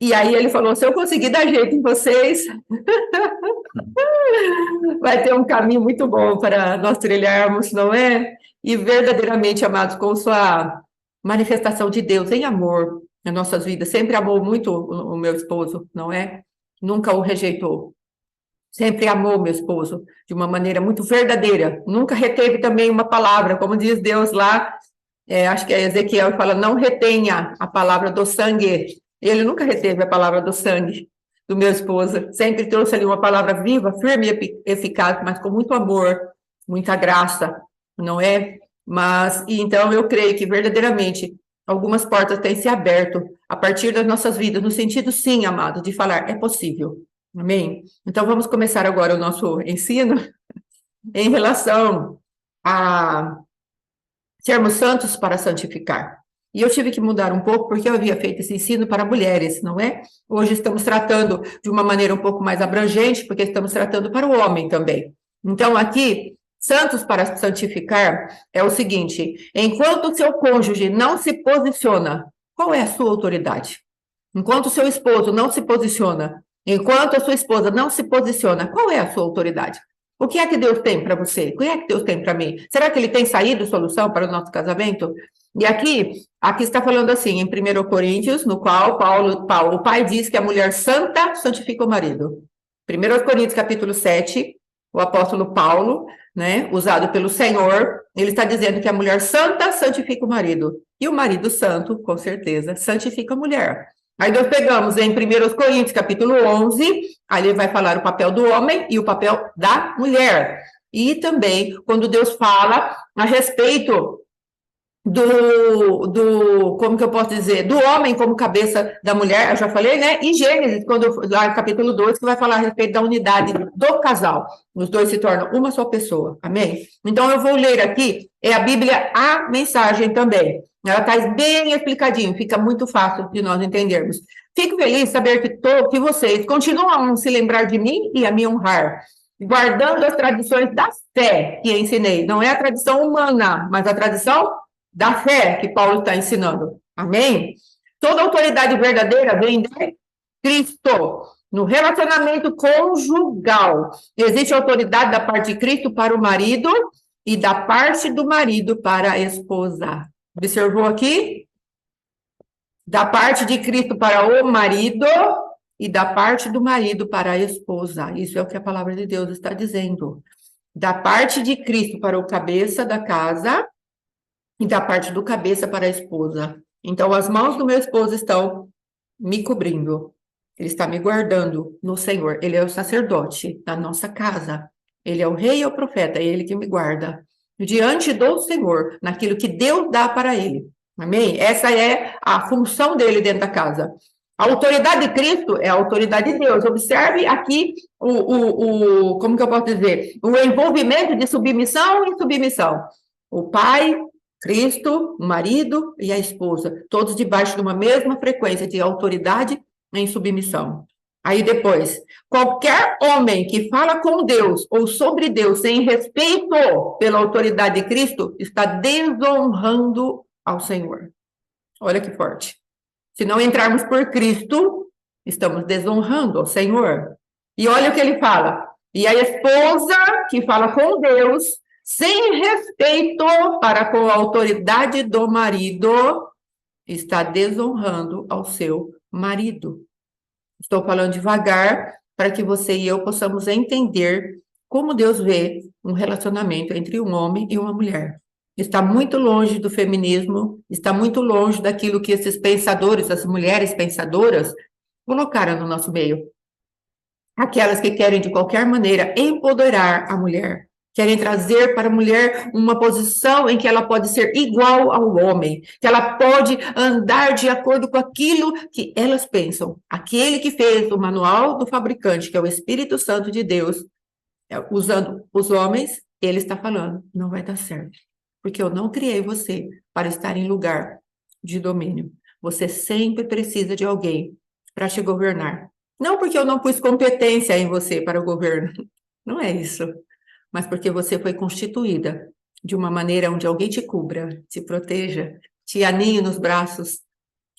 e aí ele falou, se eu conseguir dar jeito em vocês, vai ter um caminho muito bom para nós trilharmos, não é? E verdadeiramente, amados, com sua manifestação de Deus em amor, nas nossas vidas, sempre amou muito o meu esposo, não é? Nunca o rejeitou. Sempre amou meu esposo de uma maneira muito verdadeira. Nunca reteve também uma palavra, como diz Deus lá, acho que é Ezequiel, fala, não retenha a palavra do sangue. Ele nunca reteve a palavra do sangue do meu esposo. Sempre trouxe ali uma palavra viva, firme e eficaz, mas com muito amor, muita graça, não é? Então eu creio que verdadeiramente algumas portas têm se aberto a partir das nossas vidas, no sentido, sim, amado, de falar, é possível. Amém? Então, vamos começar agora o nosso ensino em relação a sermos santos para santificar. E eu tive que mudar um pouco, porque eu havia feito esse ensino para mulheres, não é? Hoje estamos tratando de uma maneira um pouco mais abrangente, porque estamos tratando para o homem também. Então, aqui, Santos para santificar é o seguinte: enquanto o seu cônjuge não se posiciona, qual é a sua autoridade? Enquanto o seu esposo não se posiciona, enquanto a sua esposa não se posiciona, qual é a sua autoridade? O que é que Deus tem para você? O que é que Deus tem para mim? Será que ele tem saído solução para o nosso casamento? E aqui está falando assim, em 1 Coríntios, no qual o pai diz que a mulher santa santifica o marido. 1 Coríntios, capítulo 7, o apóstolo Paulo, né, usado pelo Senhor, ele está dizendo que a mulher santa santifica o marido. E o marido santo, com certeza, santifica a mulher. Aí nós pegamos em 1 Coríntios, capítulo 11, ali ele vai falar o papel do homem e o papel da mulher. E também, quando Deus fala a respeito como que eu posso dizer, do homem como cabeça da mulher, eu já falei, né? E Gênesis, lá no capítulo 2, que vai falar a respeito da unidade do casal. Os dois se tornam uma só pessoa, amém? Então, eu vou ler aqui, é a Bíblia, a mensagem também. Ela está bem explicadinho, fica muito fácil de nós entendermos. Fico feliz de saber que vocês continuam a se lembrar de mim e a me honrar, guardando as tradições da fé que ensinei. Não é a tradição humana, mas a tradição da fé que Paulo está ensinando. Amém? Toda autoridade verdadeira vem de Cristo. No relacionamento conjugal, existe autoridade da parte de Cristo para o marido e da parte do marido para a esposa. Observou aqui? Da parte de Cristo para o marido e da parte do marido para a esposa. Isso é o que a palavra de Deus está dizendo. Da parte de Cristo para o cabeça da casa e da parte do cabeça para a esposa. Então, as mãos do meu esposo estão me cobrindo. Ele está me guardando no Senhor. Ele é o sacerdote da nossa casa. Ele é o rei e o profeta. É ele que me guarda. Diante do Senhor, naquilo que Deus dá para ele. Amém? Essa é a função dele dentro da casa. A autoridade de Cristo é a autoridade de Deus. Observe aqui como que eu posso dizer? O envolvimento de submissão e submissão. O pai, Cristo, o marido e a esposa, todos debaixo de uma mesma frequência de autoridade em submissão. Aí depois, qualquer homem que fala com Deus ou sobre Deus sem respeito pela autoridade de Cristo está desonrando ao Senhor. Olha que forte. Se não entrarmos por Cristo, estamos desonrando ao Senhor. E olha o que ele fala. E a esposa que fala com Deus sem respeito para com a autoridade do marido, está desonrando ao seu marido. Estou falando devagar para que você e eu possamos entender como Deus vê um relacionamento entre um homem e uma mulher. Está muito longe do feminismo, está muito longe daquilo que esses pensadores, as mulheres pensadoras, colocaram no nosso meio. Aquelas que querem, de qualquer maneira, empoderar a mulher. Querem trazer para a mulher uma posição em que ela pode ser igual ao homem, que ela pode andar de acordo com aquilo que elas pensam. Aquele que fez o manual do fabricante, que é o Espírito Santo de Deus, usando os homens, ele está falando, não vai dar certo. Porque eu não criei você para estar em lugar de domínio. Você sempre precisa de alguém para te governar. Não porque eu não pus competência em você para o governo. Não é isso. Mas porque você foi constituída de uma maneira onde alguém te cubra, te proteja, te aninhe nos braços.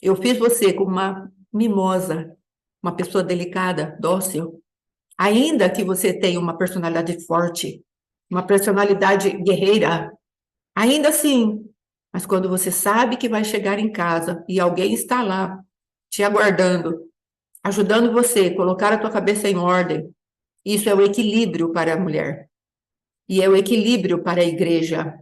Eu fiz você como uma mimosa, uma pessoa delicada, dócil. Ainda que você tenha uma personalidade forte, uma personalidade guerreira, ainda assim, mas quando você sabe que vai chegar em casa e alguém está lá, te aguardando, ajudando você a colocar a tua cabeça em ordem, isso é o equilíbrio para a mulher. E é o equilíbrio para a igreja.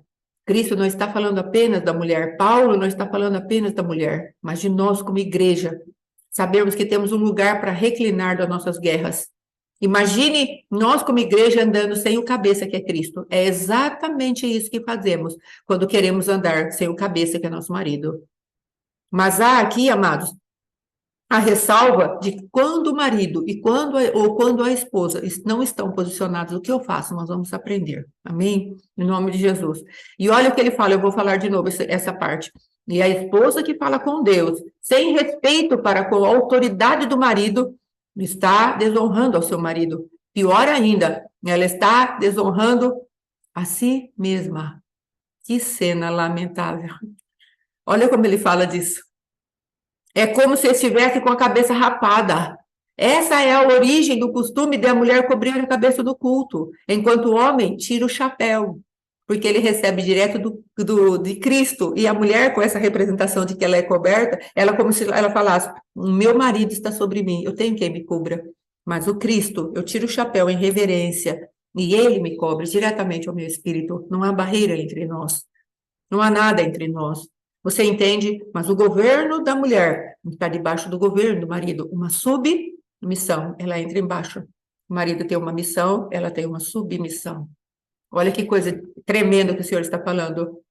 Cristo não está falando apenas da mulher, Paulo não está falando apenas da mulher, mas de nós como igreja. Sabermos que temos um lugar para reclinar das nossas guerras. Imagine nós como igreja andando sem o cabeça que é Cristo. É exatamente isso que fazemos quando queremos andar sem o cabeça que é nosso marido. Mas há aqui, amados, a ressalva de quando o marido e quando a esposa não estão posicionados, o que eu faço? Nós vamos aprender. Amém? Em nome de Jesus. E olha o que ele fala, eu vou falar de novo essa parte. E a esposa que fala com Deus, sem respeito para com a autoridade do marido, está desonrando ao seu marido. Pior ainda, ela está desonrando a si mesma. Que cena lamentável. Olha como ele fala disso. É como se estivesse com a cabeça rapada. Essa é a origem do costume de a mulher cobrir a cabeça do culto, enquanto o homem tira o chapéu, porque ele recebe direto de Cristo, e a mulher, com essa representação de que ela é coberta, ela como se ela falasse, o meu marido está sobre mim, eu tenho quem me cubra, mas o Cristo, eu tiro o chapéu em reverência, e ele me cobre diretamente ao meu espírito, não há barreira entre nós, não há nada entre nós. Você entende? Mas o governo da mulher está debaixo do governo do marido, uma submissão, ela entra embaixo. O marido tem uma missão, ela tem uma submissão. Olha que coisa tremenda que o Senhor está falando.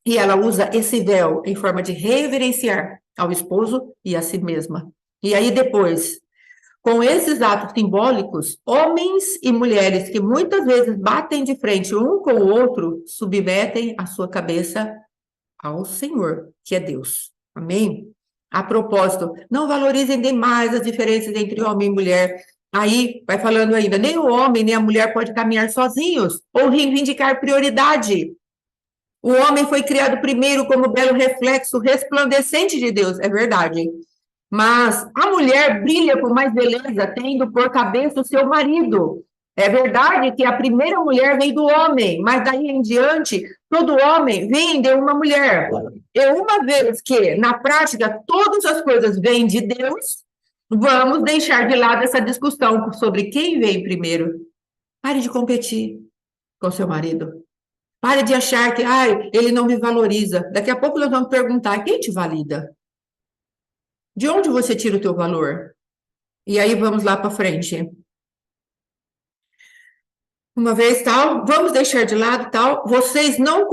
E ela usa esse véu em forma de reverenciar ao esposo e a si mesma. E aí depois, com esses atos simbólicos, homens e mulheres que muitas vezes batem de frente um com o outro, submetem a sua cabeça ao Senhor, que é Deus. Amém? A propósito, não valorizem demais as diferenças entre homem e mulher. Aí, vai falando ainda, nem o homem nem a mulher pode caminhar sozinhos ou reivindicar prioridade. O homem foi criado primeiro como belo reflexo resplandecente de Deus, é verdade. Mas a mulher brilha com mais beleza, tendo por cabeça o seu marido. É verdade que a primeira mulher veio do homem, mas daí em diante, todo homem vem de uma mulher. E uma vez que, na prática, todas as coisas vêm de Deus, vamos deixar de lado essa discussão sobre quem vem primeiro. Pare de competir com seu marido. Pare de achar que, ele não me valoriza. Daqui a pouco nós vamos perguntar, quem te valida? De onde você tira o teu valor? E aí vamos lá para frente. Uma vez tal, vamos deixar de lado tal, vocês não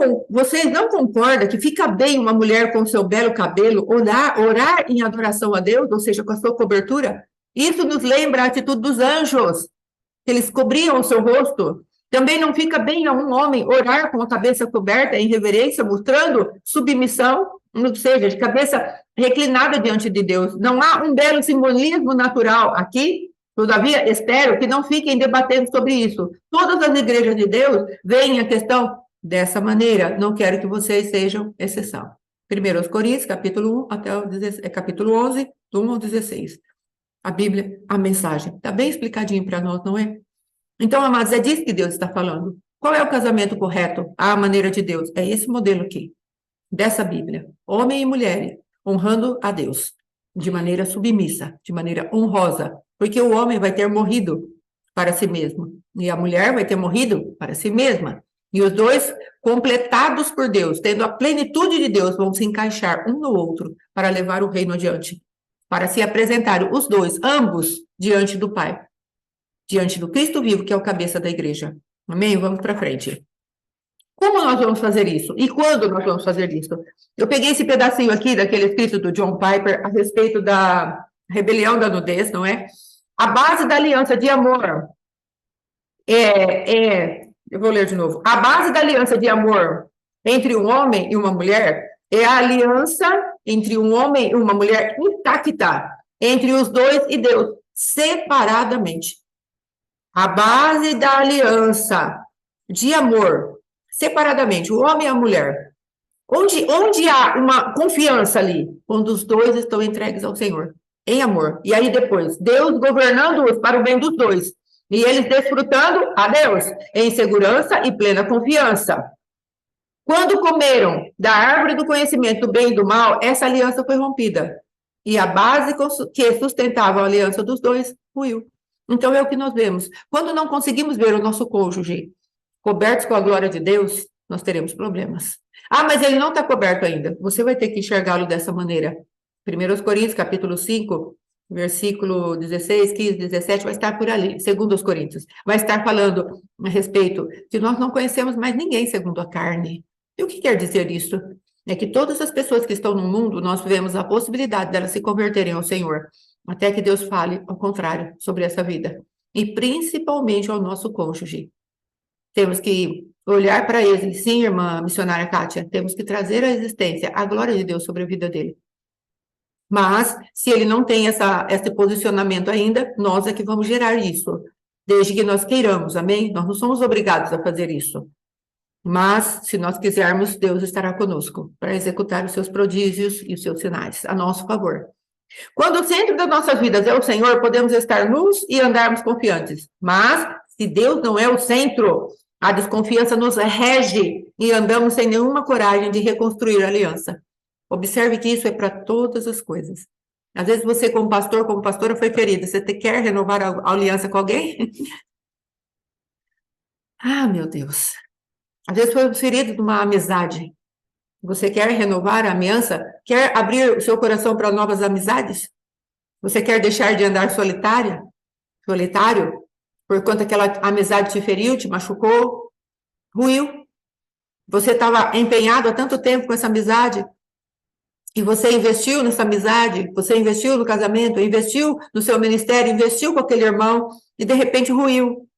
concordam que fica bem uma mulher com seu belo cabelo orar em adoração a Deus, ou seja, com a sua cobertura? Isso nos lembra a atitude dos anjos, que eles cobriam o seu rosto. Também não fica bem a um homem orar com a cabeça coberta em reverência, mostrando submissão, ou seja, de cabeça reclinada diante de Deus. Não há um belo simbolismo natural aqui. Todavia, espero que não fiquem debatendo sobre isso. Todas as igrejas de Deus veem a questão dessa maneira. Não quero que vocês sejam exceção. 1 Coríntios, capítulo 1 até o capítulo 11, do 1 ao 16. A Bíblia, a mensagem. Está bem explicadinho para nós, não é? Então, amados, é disso que Deus está falando. Qual é o casamento correto? À maneira de Deus. É esse modelo aqui, dessa Bíblia. Homem e mulher, honrando a Deus, de maneira submissa, de maneira honrosa. Porque o homem vai ter morrido para si mesmo, e a mulher vai ter morrido para si mesma. E os dois, completados por Deus, tendo a plenitude de Deus, vão se encaixar um no outro para levar o reino adiante, para se apresentar os dois, ambos, diante do Pai, diante do Cristo vivo, que é o cabeça da igreja. Amém? Vamos para frente. Como nós vamos fazer isso? E quando nós vamos fazer isso? Eu peguei esse pedacinho aqui daquele escrito do John Piper a respeito da rebelião da nudez, não é? A base da aliança de amor eu vou ler de novo. A base da aliança de amor entre um homem e uma mulher é a aliança entre um homem e uma mulher intacta, entre os dois e Deus, separadamente. A base da aliança de amor, separadamente, o homem e a mulher. Onde há uma confiança ali? Quando os dois estão entregues ao Senhor, em amor. E aí depois, Deus governando-os para o bem dos dois. E eles desfrutando a Deus em segurança e plena confiança. Quando comeram da árvore do conhecimento do bem e do mal, essa aliança foi rompida. E a base que sustentava a aliança dos dois ruiu. Então é o que nós vemos. Quando não conseguimos ver o nosso cônjuge cobertos com a glória de Deus, nós teremos problemas. Mas ele não está coberto ainda. Você vai ter que enxergá-lo dessa maneira. 1 Coríntios, capítulo 5, versículo 16, 15, 17, vai estar por ali. 2 Coríntios, vai estar falando a respeito de nós não conhecemos mais ninguém segundo a carne. E o que quer dizer isso? É que todas as pessoas que estão no mundo, nós vemos a possibilidade delas se converterem ao Senhor, até que Deus fale ao contrário sobre essa vida. E principalmente ao nosso cônjuge. Temos que olhar para ele. Sim, irmã missionária Kátia, temos que trazer à existência a glória de Deus sobre a vida dele. Mas, se ele não tem esse posicionamento ainda, nós é que vamos gerar isso, desde que nós queiramos, amém? Nós não somos obrigados a fazer isso. Mas, se nós quisermos, Deus estará conosco para executar os seus prodígios e os seus sinais a nosso favor. Quando o centro das nossas vidas é o Senhor, podemos estar nus e andarmos confiantes. Mas, se Deus não é o centro, a desconfiança nos rege e andamos sem nenhuma coragem de reconstruir a aliança. Observe que isso é para todas as coisas. Às vezes você, como pastor, como pastora, foi ferida. Você quer renovar a aliança com alguém? Ah, meu Deus. Às vezes foi ferido de uma amizade. Você quer renovar a aliança? Quer abrir o seu coração para novas amizades? Você quer deixar de andar solitário? Por conta aquela amizade te feriu, te machucou, ruiu? Você estava empenhado há tanto tempo com essa amizade e você investiu nessa amizade, você investiu no casamento, investiu no seu ministério, investiu com aquele irmão e de repente ruiu.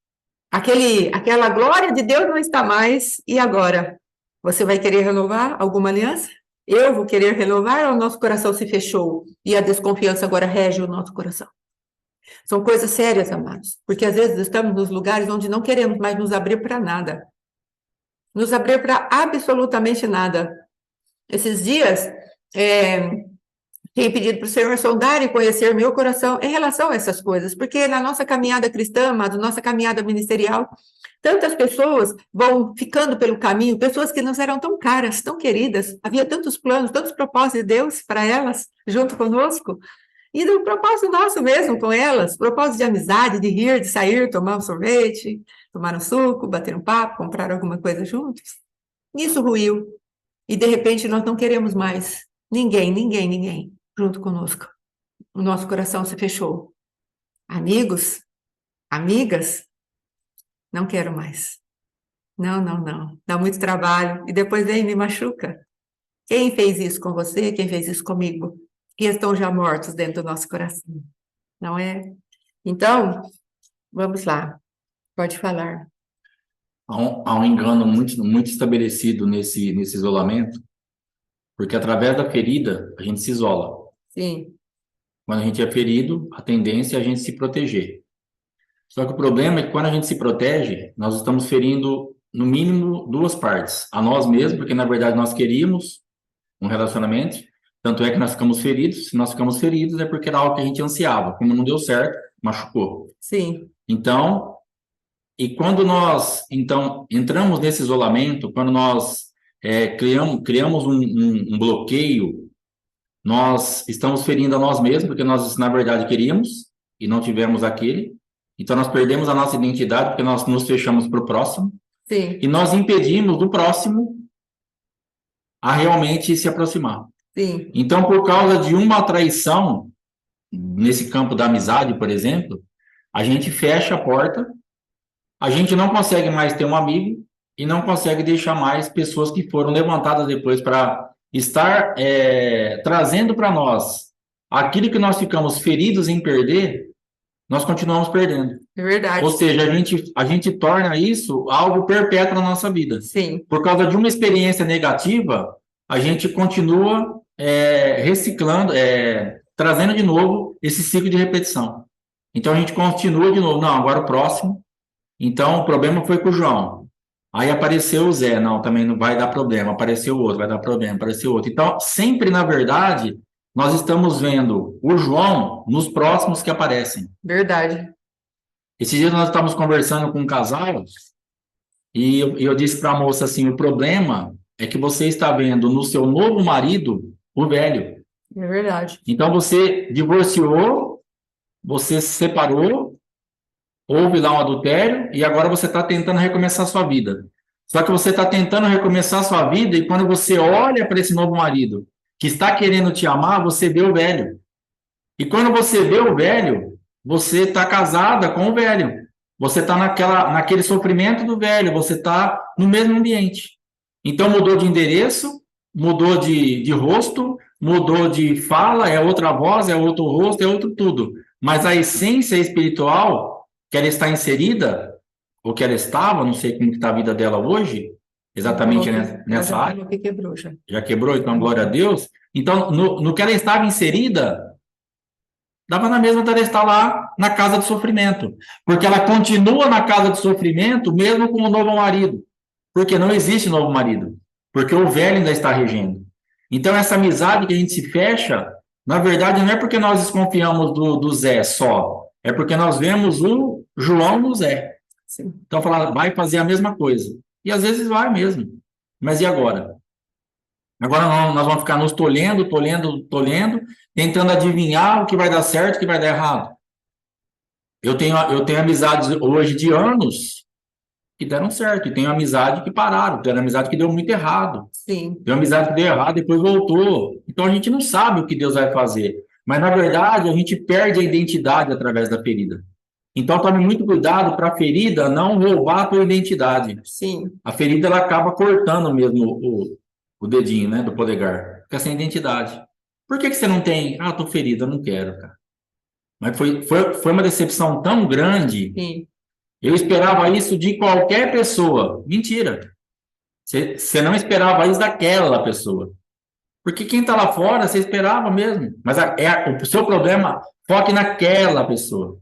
Aquela glória de Deus não está mais, e agora? Você vai querer renovar alguma aliança? Eu vou querer renovar ou o nosso coração se fechou e a desconfiança agora rege o nosso coração? São coisas sérias, amados, porque às vezes estamos nos lugares onde não queremos mais nos abrir para nada. Nos abrir para absolutamente nada. Esses dias, tenho pedido para o Senhor sondar e conhecer meu coração em relação a essas coisas, porque na nossa caminhada cristã, na nossa caminhada ministerial, tantas pessoas vão ficando pelo caminho, pessoas que nos eram tão caras, tão queridas, havia tantos planos, tantos propósitos de Deus para elas, junto conosco, e do propósito nosso mesmo com elas, propósito de amizade, de rir, de sair, tomar um sorvete, tomar um suco, bater um papo, comprar alguma coisa juntos. Isso ruiu, e de repente nós não queremos mais ninguém junto conosco. O nosso coração se fechou. Amigos, amigas, não quero mais. Não. Dá muito trabalho. E depois vem e me machuca. Quem fez isso com você? Quem fez isso comigo? Que estão já mortos dentro do nosso coração. Não é? Então, vamos lá. Pode falar. Há um engano muito estabelecido nesse isolamento, porque através da ferida a gente se isola. Sim. Quando a gente é ferido, a tendência é a gente se proteger. Só que o problema é que quando a gente se protege, nós estamos ferindo, no mínimo, duas partes. A nós mesmos, porque na verdade nós queríamos um relacionamento, tanto é que nós ficamos feridos. Se nós ficamos feridos é porque era algo que a gente ansiava. Como não deu certo, machucou. Sim. Então, e quando nós entramos nesse isolamento, quando nós criamos um bloqueio, nós estamos ferindo a nós mesmos, porque nós, na verdade, queríamos e não tivemos aquele. Então, nós perdemos a nossa identidade, porque nós nos fechamos para o próximo. Sim. E nós impedimos do próximo a realmente se aproximar. Sim. Então, por causa de uma traição, nesse campo da amizade, por exemplo, a gente fecha a porta, a gente não consegue mais ter um amigo e não consegue deixar mais pessoas que foram levantadas depois para estar trazendo para nós aquilo que nós ficamos feridos em perder, nós continuamos perdendo. É verdade. Ou seja, a gente torna isso algo perpétuo na nossa vida. Sim. Por causa de uma experiência negativa, a gente continua reciclando, trazendo de novo esse ciclo de repetição. Então a gente continua de novo. Não, agora o próximo. Então o problema foi com o João. Aí apareceu o Zé. Não, também não vai dar problema. Apareceu o outro, vai dar problema. Apareceu outro. Então, sempre, na verdade, nós estamos vendo o João nos próximos que aparecem. Verdade. Esses dias nós estávamos conversando com um casal e eu disse para a moça assim, o problema é que você está vendo no seu novo marido o velho. É verdade. Então você divorciou, você se separou, houve lá um adultério e agora você está tentando recomeçar a sua vida. Só que você está tentando recomeçar a sua vida e quando você olha para esse novo marido que está querendo te amar, você vê o velho. E quando você vê o velho, você está casada com o velho. Você está naquele sofrimento do velho, você está no mesmo ambiente. Então mudou de endereço, mudou de rosto, mudou de fala, é outra voz, é outro rosto, é outro tudo. Mas a essência espiritual que ela está inserida, ou que ela estava, não sei como está a vida dela hoje, exatamente nessa área. Quebrou já. Já quebrou, então glória a Deus. Então, no que ela estava inserida, dava na mesma dela estar lá na casa de sofrimento. Porque ela continua na casa de sofrimento, mesmo com o novo marido. Porque não existe novo marido. Porque o velho ainda está regendo. Então, essa amizade que a gente se fecha, na verdade, não é porque nós desconfiamos do Zé só. É porque nós vemos o João no Zé. Sim. Então, falar, vai fazer a mesma coisa. E às vezes vai mesmo. Mas e agora? Agora nós vamos ficar nos tolhendo, tentando adivinhar o que vai dar certo e o que vai dar errado. Eu tenho amizades hoje de anos que deram certo, e tenho amizade que pararam, tenho amizade que deu muito errado. Sim. Tenho amizade que deu errado, depois voltou. Então a gente não sabe o que Deus vai fazer. Mas, na verdade, a gente perde a identidade através da ferida. Então, tome muito cuidado para a ferida não roubar a tua identidade. Sim. A ferida, ela acaba cortando mesmo o dedinho, né, do polegar. Fica sem identidade. Por que você não tem? Ah, tô ferida, não quero, cara. Mas foi uma decepção tão grande. Sim. Eu esperava isso de qualquer pessoa. Mentira. Você não esperava isso daquela pessoa. Porque quem está lá fora, você esperava mesmo. Mas o seu problema, foque naquela pessoa.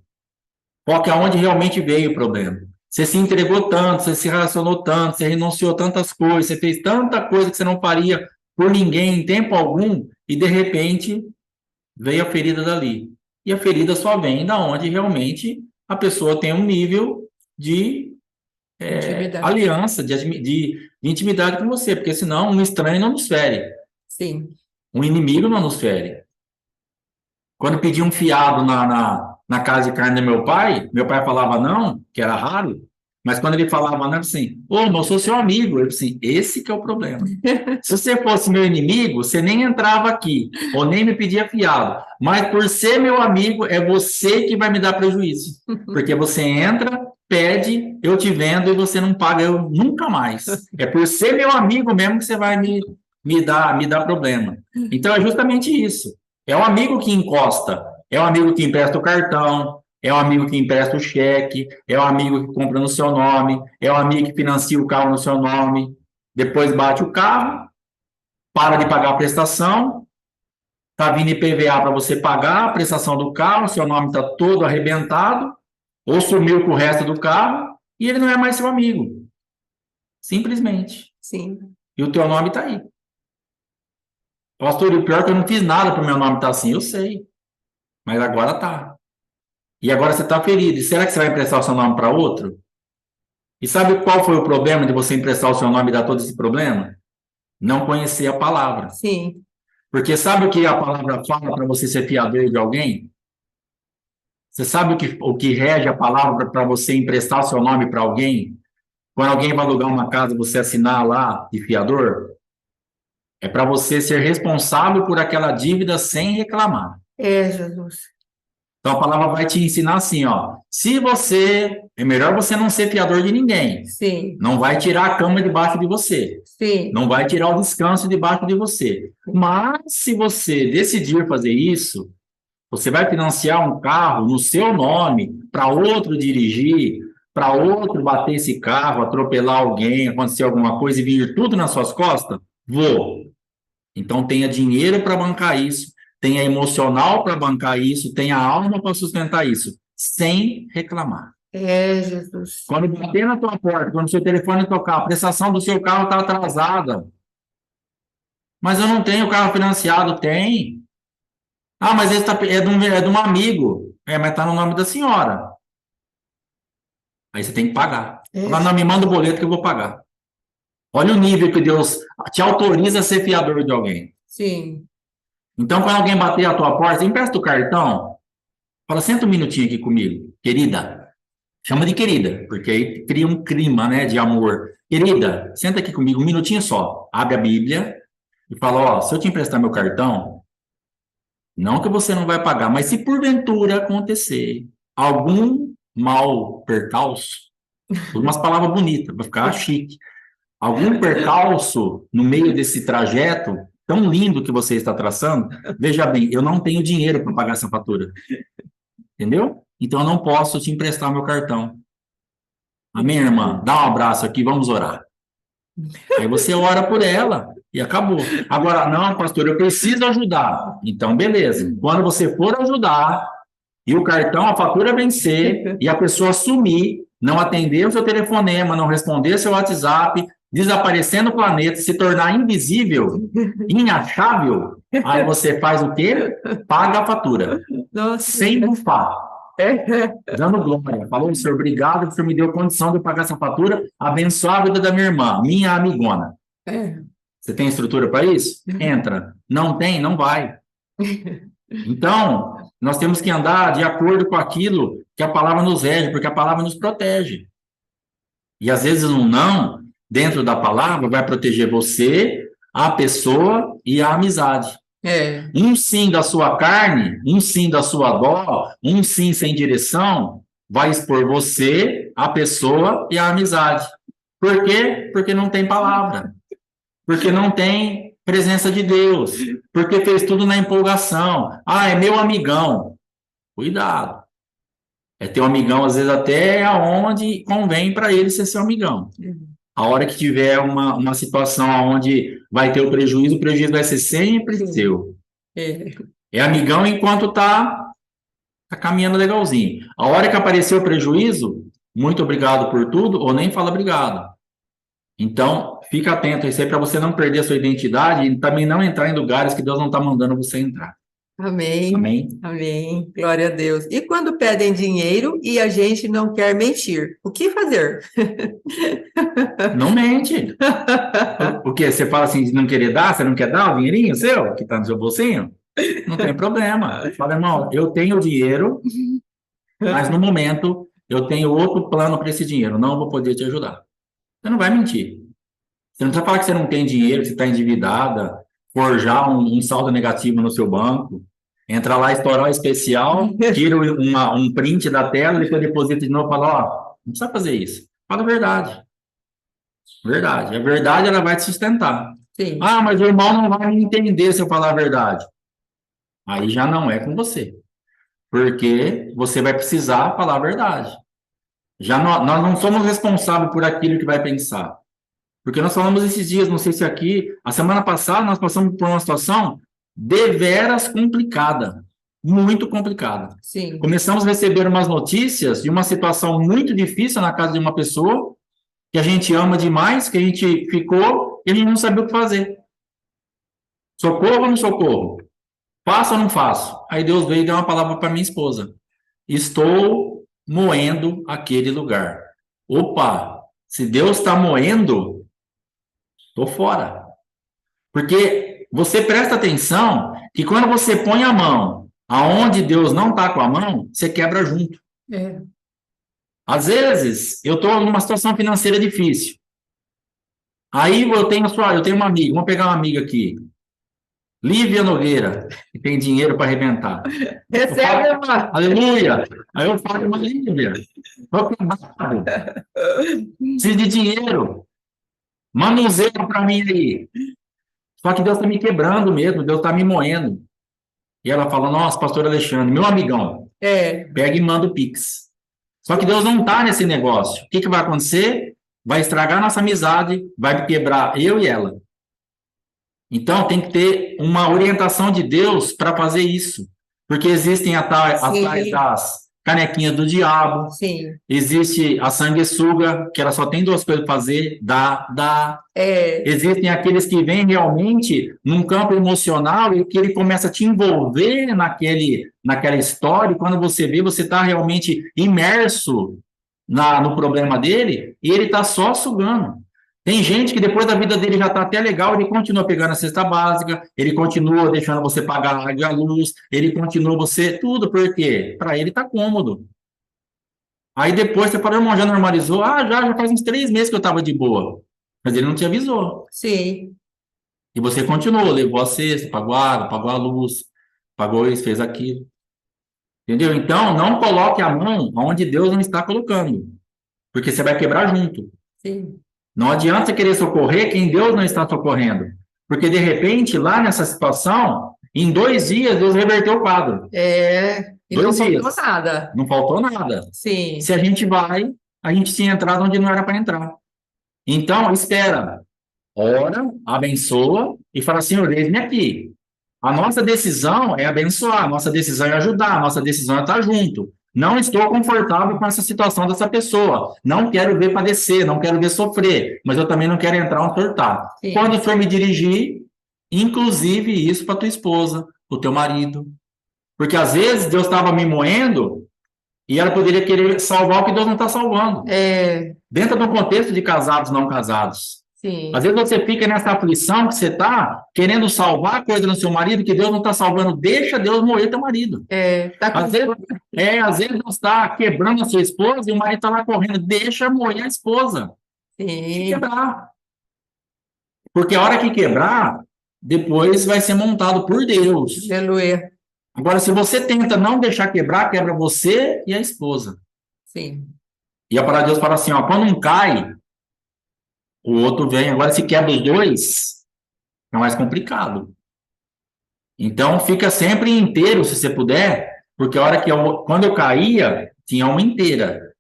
Foque aonde realmente veio o problema. Você se entregou tanto, você se relacionou tanto, você renunciou tantas coisas, você fez tanta coisa que você não faria por ninguém em tempo algum, e de repente veio a ferida dali. E a ferida só vem da onde realmente a pessoa tem um nível de aliança, de intimidade com você, porque senão um estranho não nos fere. Sim. Um inimigo não nos fere. Quando pedi um fiado na casa de carne do meu pai falava não, que era raro, mas quando ele falava não, assim, mas eu sou seu amigo. Eu assim, esse que é o problema. Se você fosse meu inimigo, você nem entrava aqui, ou nem me pedia fiado. Mas por ser meu amigo, é você que vai me dar prejuízo. Porque você entra, pede, eu te vendo e você não paga eu nunca mais. É por ser meu amigo mesmo que você vai me dar problema. Então é justamente isso. É o amigo que encosta, é o amigo que empresta o cartão, é o amigo que empresta o cheque, é o amigo que compra no seu nome, é o amigo que financia o carro no seu nome, depois bate o carro, para de pagar a prestação, tá vindo IPVA para você pagar a prestação do carro, seu nome está todo arrebentado, ou sumiu com o resto do carro, e ele não é mais seu amigo. Simplesmente. Sim. E o teu nome está aí. Pastor, o pior é que eu não fiz nada para o meu nome estar assim. Eu sei. Mas agora tá. E agora você está ferido. E será que você vai emprestar o seu nome para outro? E sabe qual foi o problema de você emprestar o seu nome e dar todo esse problema? Não conhecer a palavra. Sim. Porque sabe o que a palavra fala para você ser fiador de alguém? Você sabe o que rege a palavra para você emprestar o seu nome para alguém? Quando alguém vai alugar uma casa, você assinar lá de fiador? É para você ser responsável por aquela dívida sem reclamar. Jesus. Então a palavra vai te ensinar assim, ó. É melhor você não ser fiador de ninguém. Sim. Não vai tirar a cama debaixo de você. Sim. Não vai tirar o descanso debaixo de você. Mas se você decidir fazer isso, você vai financiar um carro no seu nome para outro dirigir, para outro bater esse carro, atropelar alguém, acontecer alguma coisa e vir tudo nas suas costas? Vou. Então tenha dinheiro para bancar isso, tenha emocional para bancar isso, tenha alma para sustentar isso, sem reclamar. Jesus. Quando bater na tua porta, quando o seu telefone tocar, a prestação do seu carro está atrasada. Mas eu não tenho carro financiado. Tem. Ah, mas esse é de um amigo. Mas está no nome da senhora. Aí você tem que pagar. Fala, não, me manda o boleto que eu vou pagar. Olha o nível que Deus te autoriza a ser fiador de alguém. Sim. Então, quando alguém bater a tua porta, você empresta o cartão, fala, senta um minutinho aqui comigo, querida. Chama de querida, porque aí cria um clima, né, de amor. Querida, senta aqui comigo um minutinho só. Abre a Bíblia e fala, se eu te emprestar meu cartão, não que você não vai pagar, mas se porventura acontecer algum mal percalço, umas palavras bonitas, para ficar chique. Algum percalço no meio desse trajeto tão lindo que você está traçando, veja bem, eu não tenho dinheiro para pagar essa fatura. Entendeu? Então eu não posso te emprestar meu cartão. Amém, irmã? Dá um abraço aqui, vamos orar. Aí você ora por ela e acabou. Agora, não, pastor, eu preciso ajudar. Então, beleza. Quando você for ajudar e o cartão, a fatura vencer e a pessoa sumir, não atender o seu telefonema, não responder seu WhatsApp, desaparecer no planeta, se tornar invisível, inachável, aí você faz o quê? Paga a fatura. Nossa. Sem bufar. Dando glória. Falou, senhor, obrigado, que o senhor me deu condição de eu pagar essa fatura, abençoar a vida da minha irmã, minha amigona. Você tem estrutura para isso? Entra. Não tem? Não vai. Então, nós temos que andar de acordo com aquilo que a palavra nos rege, porque a palavra nos protege. E às vezes um não, dentro da palavra, vai proteger você, a pessoa e a amizade. Um sim da sua carne, um sim da sua dó, um sim sem direção, vai expor você, a pessoa e a amizade. Por quê? Porque não tem palavra. Porque não tem presença de Deus. Porque fez tudo na empolgação. Ah, é meu amigão. Cuidado. É teu amigão, às vezes, até aonde convém para ele ser seu amigão. A hora que tiver uma situação onde vai ter o prejuízo vai ser sempre seu. É amigão enquanto tá caminhando legalzinho. A hora que aparecer o prejuízo, muito obrigado por tudo, ou nem fala obrigado. Então, fica atento a isso aí para você não perder a sua identidade e também não entrar em lugares que Deus não está mandando você entrar. Amém. Amém. Amém. Glória a Deus. E quando pedem dinheiro e a gente não quer mentir, o que fazer? Não mente. O quê? Você fala assim de não querer dar? Você não quer dar o dinheirinho seu que está no seu bolsinho? Não tem problema. Fala, irmão, eu tenho dinheiro, mas no momento eu tenho outro plano para esse dinheiro. Não vou poder te ajudar. Você não vai mentir. Você não precisa falar que você não tem dinheiro, que você está endividada, forjar um saldo negativo no seu banco, entrar lá, estourar o especial, tira um print da tela, depois deposita de novo e fala, ó, não precisa fazer isso. Fala a verdade. Verdade. A verdade, ela vai te sustentar. Sim. Ah, mas o irmão não vai me entender se eu falar a verdade. Aí já não é com você. Porque você vai precisar falar a verdade. Nós não somos responsáveis por aquilo que vai pensar. Porque nós falamos esses dias, não sei se aqui, a semana passada nós passamos por uma situação deveras complicada, muito complicada. Sim. Começamos a receber umas notícias de uma situação muito difícil na casa de uma pessoa que a gente ama demais, que a gente ficou e a gente não sabia o que fazer. Socorro ou não socorro? Faço ou não faço? Aí Deus veio e deu uma palavra para minha esposa. Estou moendo aquele lugar. Opa, se Deus está moendo, estou fora. Porque você presta atenção que quando você põe a mão aonde Deus não está com a mão, você quebra junto. Às vezes, eu estou numa situação financeira difícil. Aí eu tenho uma amiga, vamos pegar uma amiga aqui. Lívia Nogueira, que tem dinheiro para arrebentar. Recebe, irmã. Aleluia! Aí eu falo, mas Lívia, preciso de dinheiro. Manda um zero para mim aí. Só que Deus está me quebrando mesmo, Deus está me moendo. E ela fala, nossa, pastor Alexandre, meu amigão, pega e manda o Pix. Só que Deus não está nesse negócio. O que vai acontecer? Vai estragar nossa amizade, vai quebrar eu e ela. Então, tem que ter uma orientação de Deus para fazer isso. Porque existem atrás das canequinhas do diabo. Sim. Existe a sanguessuga, que ela só tem duas coisas para fazer, dá. Existem aqueles que vêm realmente num campo emocional e que ele começa a te envolver naquela história, e quando você vê, você está realmente imerso no problema dele, e ele está só sugando. Tem gente que depois da vida dele já está até legal, ele continua pegando a cesta básica, ele continua deixando você pagar a água e a luz, ele continua tudo, por quê? Para ele está cômodo. Aí depois você fala, irmão, já normalizou? Já faz uns 3 meses que eu estava de boa. Mas ele não te avisou. Sim. E você continuou, levou a cesta, pagou a água, pagou a luz, pagou isso, fez aquilo. Entendeu? Então, não coloque a mão onde Deus não está colocando, porque você vai quebrar junto. Sim. Não adianta você querer socorrer quem Deus não está socorrendo. Porque, de repente, lá nessa situação, em 2 dias, Deus reverteu o quadro. E não faltou nada. Não faltou nada. Sim. Se a gente tinha entrado onde não era para entrar. Então, espera. Ora, abençoa e fala, Senhor, eis-me aqui. A nossa decisão é abençoar, a nossa decisão é ajudar, a nossa decisão é estar junto. Não estou confortável com essa situação dessa pessoa. Não quero ver padecer, não quero ver sofrer, mas eu também não quero entrar no surtar. Sim. Quando for me dirigir, inclusive isso para tua esposa, para o teu marido. Porque às vezes Deus estava me moendo e ela poderia querer salvar o que Deus não está salvando. Dentro do contexto de casados não casados. Sim. Às vezes você fica nessa aflição que você está querendo salvar coisa no seu marido que Deus não está salvando. Deixa Deus moer teu marido. Às vezes Deus está quebrando a sua esposa e o marido está lá correndo. Deixa moer a esposa. Sim. Quebrar. Porque a hora que quebrar, depois vai ser montado por Deus. Aleluia. Agora, se você tenta não deixar quebrar, quebra você e a esposa. Sim. E a palavra de Deus fala assim, ó, quando um cai, o outro vem. Agora, se quebra os dois, é mais complicado. Então, fica sempre inteiro, se você puder, porque a hora que quando eu caía, tinha uma inteira.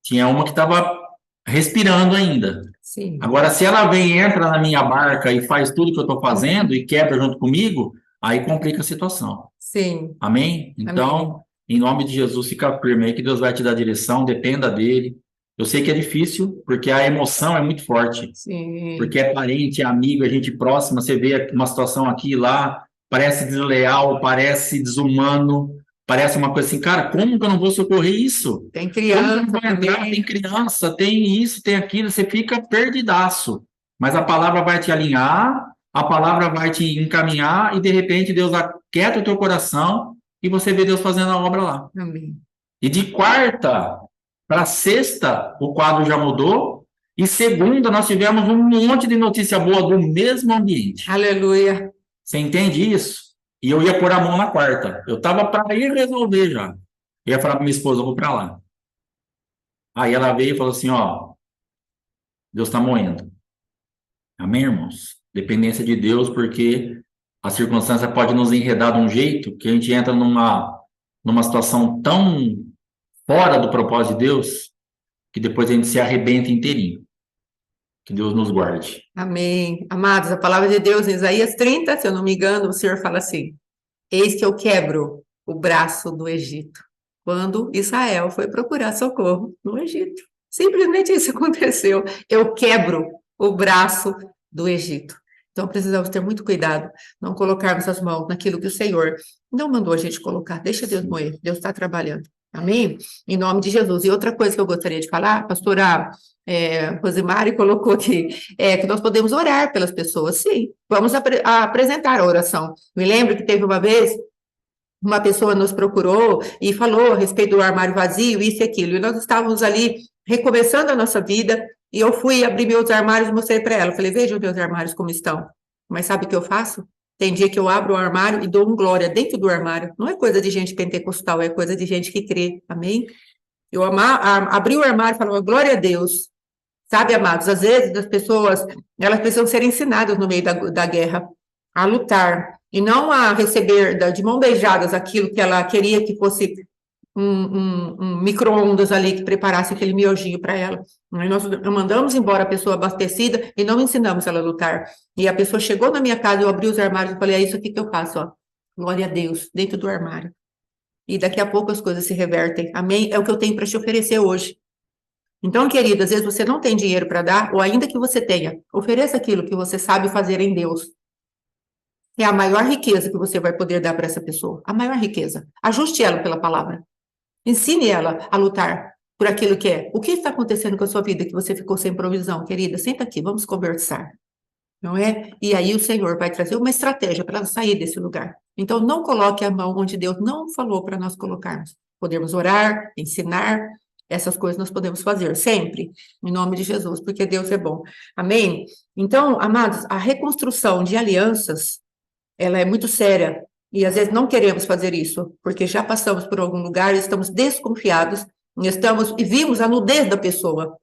Tinha uma que estava respirando ainda. Sim. Agora, se ela vem e entra na minha barca e faz tudo que eu estou fazendo e quebra junto comigo, aí complica a situação. Sim. Amém? Então, Amém. em nome de Jesus, fica firme aí que Deus vai te dar direção, dependa dele. Eu sei que é difícil, porque a emoção é muito forte. Sim. Porque é parente, é amigo, é gente próxima, você vê uma situação aqui e lá, parece desleal, parece desumano, parece uma coisa assim, cara, como que eu não vou socorrer isso? Tem criança também. Tem criança, tem isso, tem aquilo, você fica perdidaço. Mas a palavra vai te alinhar, a palavra vai te encaminhar e de repente Deus aquieta o teu coração e você vê Deus fazendo a obra lá. Amém. E de quarta para sexta, o quadro já mudou. E segunda, nós tivemos um monte de notícia boa do mesmo ambiente. Aleluia. Você entende isso? E eu ia pôr a mão na quarta. Eu estava para ir resolver já. Eu ia falar para minha esposa, eu vou para lá. Aí ela veio e falou assim, ó, Deus está moendo. Amém, irmãos? Dependência de Deus, porque a circunstância pode nos enredar de um jeito que a gente entra numa situação tão fora do propósito de Deus que depois a gente se arrebenta inteirinho. Que Deus nos guarde. Amém. Amados, a palavra de Deus em Isaías 30, se eu não me engano, o Senhor fala assim: eis que eu quebro o braço do Egito. Quando Israel foi procurar socorro no Egito. Simplesmente isso aconteceu. Eu quebro o braço do Egito. Então precisamos ter muito cuidado, não colocarmos as mãos naquilo que o Senhor não mandou a gente colocar. Deixa Deus moer, Deus está trabalhando. Amém? Em nome de Jesus. E outra coisa que eu gostaria de falar, pastora Rosemary colocou aqui, que nós podemos orar pelas pessoas, sim. Vamos apresentar a oração. Me lembro que teve uma vez, uma pessoa nos procurou e falou a respeito do armário vazio, isso e aquilo, e nós estávamos ali recomeçando a nossa vida, e eu fui abrir meus armários e mostrei para ela, falei, veja os meus armários como estão. Mas sabe o que eu faço? Tem dia que eu abro o armário e dou um glória dentro do armário. Não é coisa de gente pentecostal, é coisa de gente que crê, amém? Eu abri o armário e falo, glória a Deus. Sabe, amados, às vezes as pessoas, elas precisam ser ensinadas no meio da guerra a lutar e não a receber de mão beijadas aquilo que ela queria que fosse um micro-ondas ali que preparasse aquele miojinho para ela. Aí nós mandamos embora a pessoa abastecida e não ensinamos ela a lutar. E a pessoa chegou na minha casa, eu abri os armários e falei, é isso aqui que eu faço, ó. Glória a Deus, dentro do armário. E daqui a pouco as coisas se revertem. Amém? É o que eu tenho para te oferecer hoje. Então, querido, às vezes você não tem dinheiro para dar, ou ainda que você tenha, ofereça aquilo que você sabe fazer em Deus. É a maior riqueza que você vai poder dar para essa pessoa. A maior riqueza. Ajuste ela pela palavra. Ensine ela a lutar por aquilo que é. O que está acontecendo com a sua vida que você ficou sem provisão, querida? Senta aqui, vamos conversar. Não é? E aí o Senhor vai trazer uma estratégia para ela sair desse lugar. Então, não coloque a mão onde Deus não falou para nós colocarmos. Podemos orar, ensinar, essas coisas nós podemos fazer sempre, em nome de Jesus, porque Deus é bom. Amém? Então, amados, a reconstrução de alianças, ela é muito séria, e às vezes não queremos fazer isso, porque já passamos por algum lugar, estamos desconfiados, e vimos a nudez da pessoa,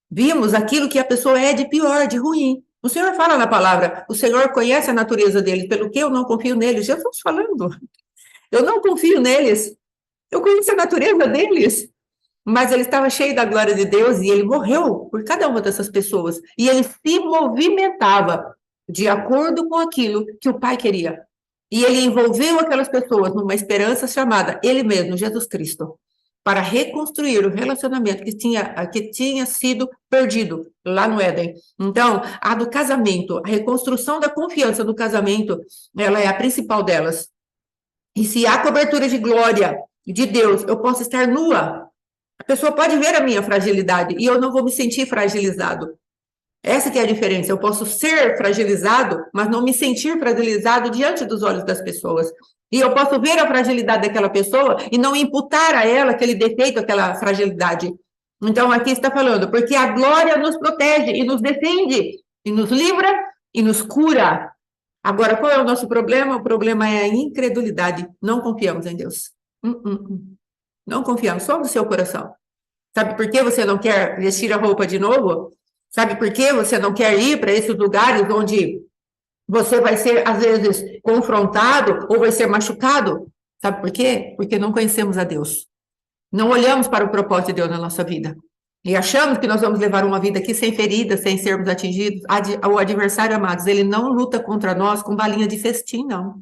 vimos aquilo que a pessoa é de pior, de ruim. O Senhor fala na palavra, o Senhor conhece a natureza deles, pelo que eu não confio neles. Jesus falando, eu não confio neles, eu conheço a natureza deles. Mas ele estava cheio da glória de Deus e ele morreu por cada uma dessas pessoas. E ele se movimentava de acordo com aquilo que o Pai queria. E ele envolveu aquelas pessoas numa esperança chamada ele mesmo, Jesus Cristo, para reconstruir o relacionamento que tinha sido perdido lá no Éden. Então, a do casamento, a reconstrução da confiança no casamento, ela é a principal delas. E se há cobertura de glória de Deus, eu posso estar nua. A pessoa pode ver a minha fragilidade e eu não vou me sentir fragilizado. Essa que é a diferença. Eu posso ser fragilizado, mas não me sentir fragilizado diante dos olhos das pessoas. E eu posso ver a fragilidade daquela pessoa e não imputar a ela aquele defeito, aquela fragilidade. Então, aqui está falando, porque a glória nos protege e nos defende, e nos livra e nos cura. Agora, qual é o nosso problema? O problema é a incredulidade. Não confiamos em Deus. Não confiamos, só no seu coração. Sabe por que você não quer vestir a roupa de novo? Sabe por que você não quer ir para esses lugares onde você vai ser, às vezes, confrontado ou vai ser machucado? Sabe por quê? Porque não conhecemos a Deus. Não olhamos para o propósito de Deus na nossa vida. E achamos que nós vamos levar uma vida aqui sem feridas, sem sermos atingidos. O adversário, amados, ele não luta contra nós com balinha de festim, não.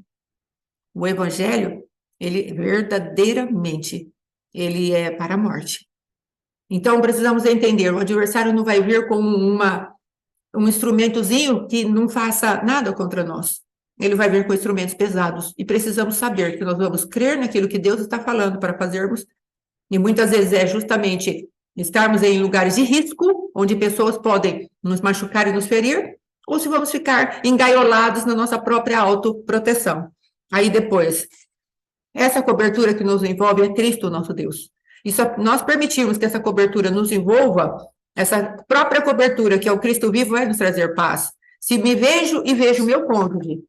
O evangelho, ele verdadeiramente, ele é para a morte. Então, precisamos entender, o adversário não vai vir como um instrumentozinho que não faça nada contra nós. Ele vai vir com instrumentos pesados. E precisamos saber que nós vamos crer naquilo que Deus está falando para fazermos. E muitas vezes é justamente estarmos em lugares de risco, onde pessoas podem nos machucar e nos ferir, ou se vamos ficar engaiolados na nossa própria autoproteção. Aí depois, essa cobertura que nos envolve é Cristo, nosso Deus. E se nós permitirmos que essa cobertura nos envolva, essa própria cobertura, que é o Cristo vivo, vai nos trazer paz. Se me vejo e vejo meu cônjuge,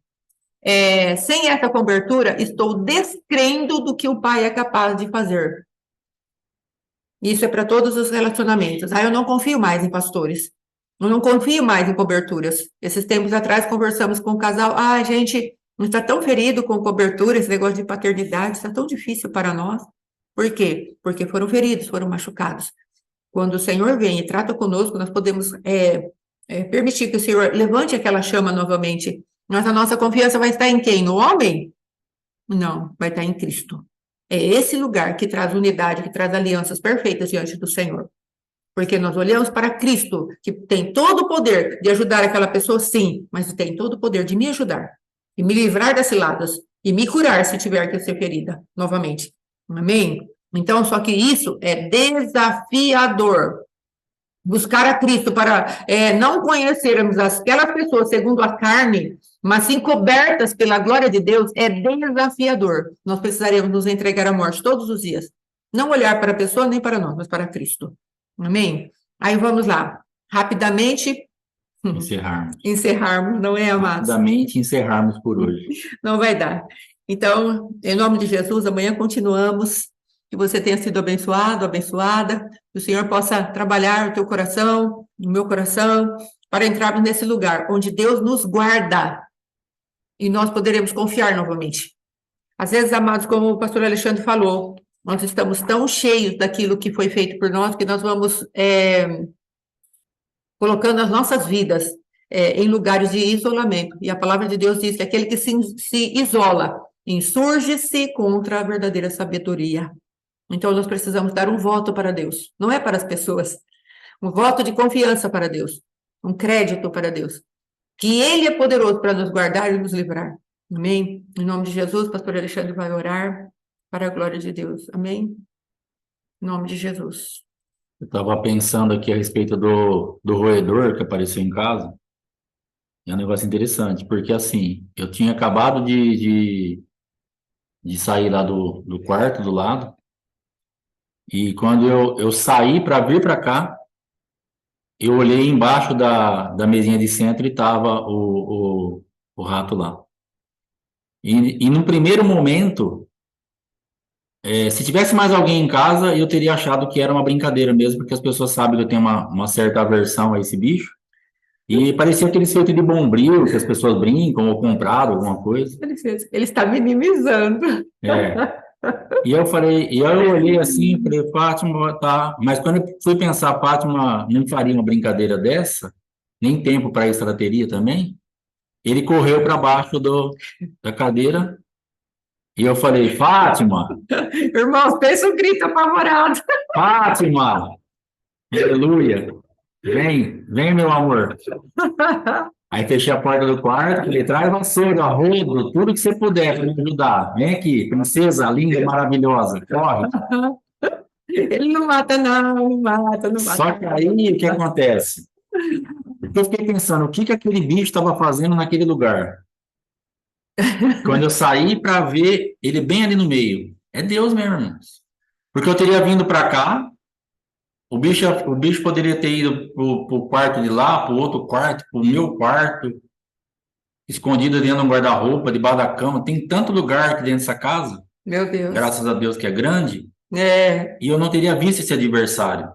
sem essa cobertura, estou descrendo do que o Pai é capaz de fazer. Isso é para todos os relacionamentos. Eu não confio mais em pastores. Eu não confio mais em coberturas. Esses tempos atrás conversamos com um casal. A gente não está tão ferido com cobertura, esse negócio de paternidade, está tão difícil para nós. Por quê? Porque foram feridos, foram machucados. Quando o Senhor vem e trata conosco, nós podemos permitir que o Senhor levante aquela chama novamente. Mas a nossa confiança vai estar em quem? No homem? Não, vai estar em Cristo. É esse lugar que traz unidade, que traz alianças perfeitas diante do Senhor. Porque nós olhamos para Cristo, que tem todo o poder de ajudar aquela pessoa, sim, mas tem todo o poder de me ajudar, e me livrar das ciladas, e me curar se tiver que ser ferida novamente. Amém? Então, só que isso é desafiador. Buscar a Cristo para não conhecermos aquelas pessoas segundo a carne, mas sim cobertas pela glória de Deus, é desafiador. Nós precisaremos nos entregar à morte todos os dias. Não olhar para a pessoa nem para nós, mas para Cristo. Amém? Aí vamos lá. Rapidamente. Encerrarmos, não é, amados? Rapidamente encerrarmos por hoje. Não vai dar. Então, em nome de Jesus, amanhã continuamos. Que você tenha sido abençoado, abençoada. Que o Senhor possa trabalhar o teu coração, o meu coração, para entrarmos nesse lugar onde Deus nos guarda e nós poderemos confiar novamente. Às vezes, amados, como o pastor Alexandre falou, nós estamos tão cheios daquilo que foi feito por nós que nós vamos colocando as nossas vidas em lugares de isolamento. E a palavra de Deus diz que aquele que se isola insurge-se contra a verdadeira sabedoria. Então, nós precisamos dar um voto para Deus, não é para as pessoas. Um voto de confiança para Deus, um crédito para Deus. Que Ele é poderoso para nos guardar e nos livrar. Amém? Em nome de Jesus, o pastor Alexandre vai orar para a glória de Deus. Amém? Em nome de Jesus. Eu estava pensando aqui a respeito do roedor que apareceu em casa. É um negócio interessante, porque assim, eu tinha acabado de sair lá do quarto do lado, e quando eu saí para vir para cá, eu olhei embaixo da mesinha de centro e estava o rato lá. E no primeiro momento, se tivesse mais alguém em casa, eu teria achado que era uma brincadeira mesmo, porque as pessoas sabem que eu tenho uma certa aversão a esse bicho. E parecia aquele feito de bombril que as pessoas brincam ou compraram alguma coisa. Ele está minimizando. E eu olhei assim e falei, Fátima, tá. Mas quando eu fui pensar, Fátima não faria uma brincadeira dessa, nem tempo para isso ela teria também. ele correu para baixo da cadeira e eu falei, Fátima, Irmãos, pensa um grito apavorado. Fátima, aleluia, vem, meu amor. Aí fechei a porta do quarto, falei, traz vassoura, rodo, tudo que você puder para me ajudar. Vem aqui, princesa linda e maravilhosa, corre. Ele não mata, não mata, não mata. Só que aí, o que acontece? Porque eu fiquei pensando, o que que aquele bicho estava fazendo naquele lugar? Quando eu saí para ver ele bem ali no meio. É Deus mesmo, irmãos. Porque eu teria vindo para cá, o bicho poderia ter ido pro quarto de lá, pro outro quarto, pro meu quarto, escondido dentro de um guarda-roupa, debaixo da cama. Tem tanto lugar aqui dentro dessa casa, Meu Deus. graças a Deus que é grande, É, e eu não teria visto esse adversário.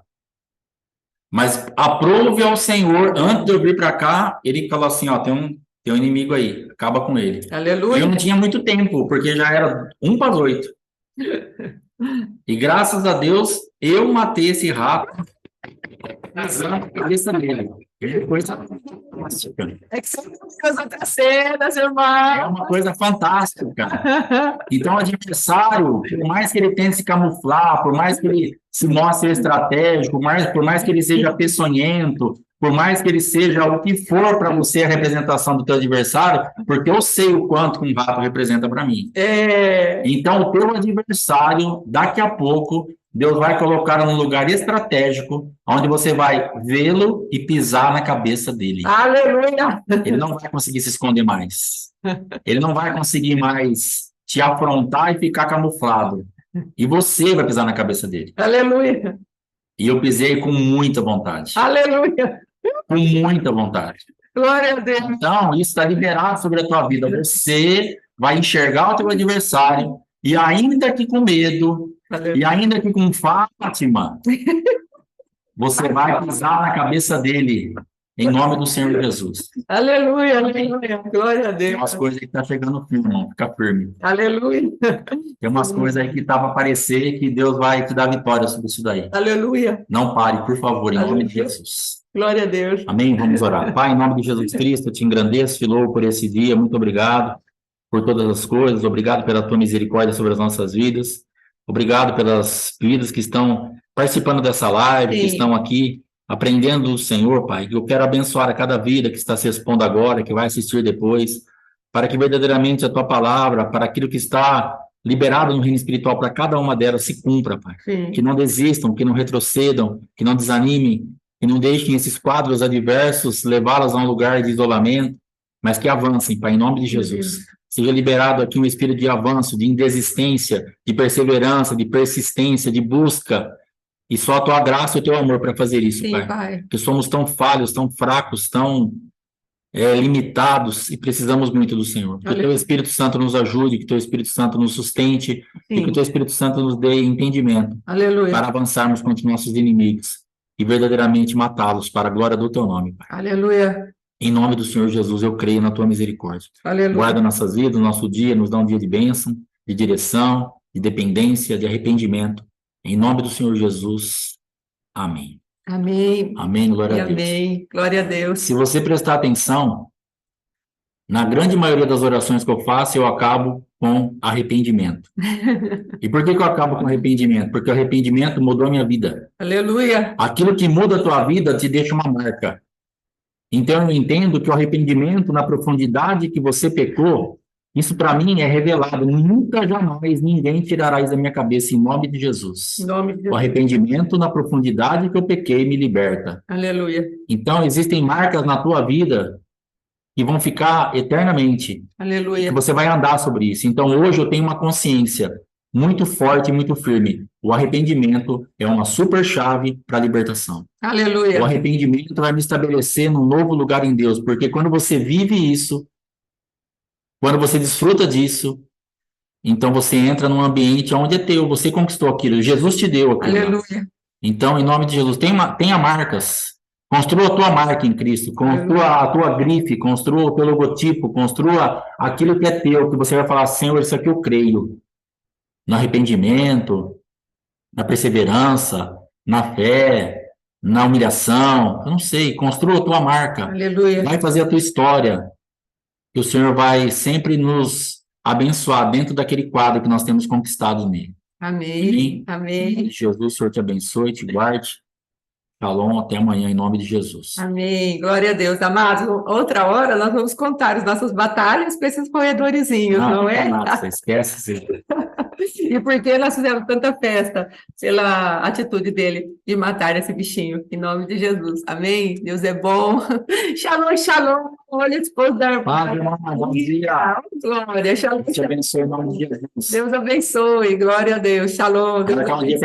Mas aprove ao Senhor, antes de eu vir para cá, ele falou assim, ó, tem um inimigo aí, acaba com ele. E aleluia. eu não tinha muito tempo, porque já era 7:50. E graças a Deus, eu matei esse rato pisando a cabeça dele. É coisa fantástica. É que são as outras cenas, É irmão. uma coisa fantástica, cara. Então, o adversário, por mais que ele tente se camuflar, por mais que ele se mostre estratégico, por mais que ele seja peçonhento, por mais que ele seja o que for para você a representação do teu adversário, porque eu sei o quanto que um rato representa para mim. É, Então, o teu adversário, daqui a pouco, Deus vai colocar num lugar estratégico, onde você vai vê-lo e pisar na cabeça dele. aleluia. Ele não vai conseguir se esconder mais. Ele não vai conseguir mais te afrontar e ficar camuflado. E você vai pisar na cabeça dele. Aleluia. E eu pisei com muita vontade. Aleluia. Com muita vontade. Glória a Deus. Então, isso está liberado sobre a tua vida. Você vai enxergar o teu adversário e ainda que com medo, e ainda que com Fátima, você vai pisar na cabeça dele, em nome do Senhor Jesus. Aleluia, aleluia. Glória a Tem Deus. umas coisas aí que tá chegando firme, irmão. Fica firme. Aleluia. Tem umas coisas aí que tá para aparecer que Deus vai te dar vitória sobre isso daí. Aleluia. Não pare, por favor, em nome de Aleluia. Jesus. Glória a Deus. Amém? Vamos orar. Pai, em nome de Jesus Cristo, eu te engrandeço, te louvo por esse dia. Muito obrigado por todas as coisas. Obrigado pela tua misericórdia sobre as nossas vidas. Obrigado pelas vidas que estão participando dessa live, que Sim. estão aqui aprendendo do Senhor, Pai. Eu quero abençoar a cada vida que está se expondo agora, que vai assistir depois, para que verdadeiramente a tua palavra, para aquilo que está liberado no reino espiritual, para cada uma delas se cumpra, Pai. Sim. Que não desistam, que não retrocedam, que não desanimem, que não deixem esses quadros adversos levá-las a um lugar de isolamento, mas que avancem, Pai, em nome de Jesus. Seja liberado aqui um espírito de avanço, de indesistência, de perseverança, de persistência, de busca, e só a tua graça e o teu amor para fazer isso, Sim, Pai. Pai. Porque somos tão falhos, tão fracos, tão limitados e precisamos muito do Senhor. Que o teu Espírito Santo nos ajude, que o teu Espírito Santo nos sustente e que o teu Espírito Santo nos dê entendimento Aleluia. para avançarmos contra os nossos inimigos e verdadeiramente matá-los para a glória do teu nome, Pai. Aleluia. Em nome do Senhor Jesus, eu creio na tua misericórdia. Aleluia. Guarda nossas vidas, nosso dia, nos dá um dia de bênção, de direção, de dependência, de arrependimento. Em nome do Senhor Jesus. Amém. Amém. Amém, glória a Deus. Amém. Glória a Deus. Se você prestar atenção, na grande maioria das orações que eu faço, eu acabo com arrependimento. E por que eu acabo com arrependimento? Porque o arrependimento mudou a minha vida. Aleluia. Aquilo que muda a tua vida te deixa uma marca. Então eu entendo que o arrependimento, na profundidade que você pecou, isso para mim é revelado. Nunca, jamais, ninguém tirará isso da minha cabeça, em nome de Jesus. Em nome de O Jesus. arrependimento, na profundidade que eu pequei, me liberta. Aleluia. Então existem marcas na tua vida que vão ficar eternamente, que Aleluia. você vai andar sobre isso. Então hoje eu tenho uma consciência muito forte e muito firme. O arrependimento é uma super chave para a libertação. O Aleluia. arrependimento vai me estabelecer num novo lugar em Deus, porque quando você vive isso, quando você desfruta disso, então você entra num ambiente onde é teu, você conquistou aquilo, Jesus te deu aquilo. Aleluia. Então, em nome de Jesus, tenha marcas. Construa a tua marca em Cristo, construa a tua grife, construa o teu logotipo, construa aquilo que é teu, que você vai falar, Senhor, isso aqui eu creio. No arrependimento, na perseverança, na fé, na humilhação, eu não sei, construa a tua marca. Aleluia. Vai fazer a tua história. que o Senhor vai sempre nos abençoar dentro daquele quadro que nós temos conquistado nele. Amém. Amém. Jesus, o Senhor te abençoe, te guarde. Shalom, até amanhã, em nome de Jesus. Amém. Glória a Deus. Amados, outra hora nós vamos contar as nossas batalhas para esses roedorzinhos, não é? Nada, você esquece. E por que nós fizemos tanta festa pela atitude dele de matar esse bichinho, em nome de Jesus. Amém? Deus é bom. Shalom, shalom. Olha a esposa da... Bom dia. Glória, shalom. Te abençoe em nome de Jesus. Deus abençoe. Glória a Deus. Shalom. Deus abençoe.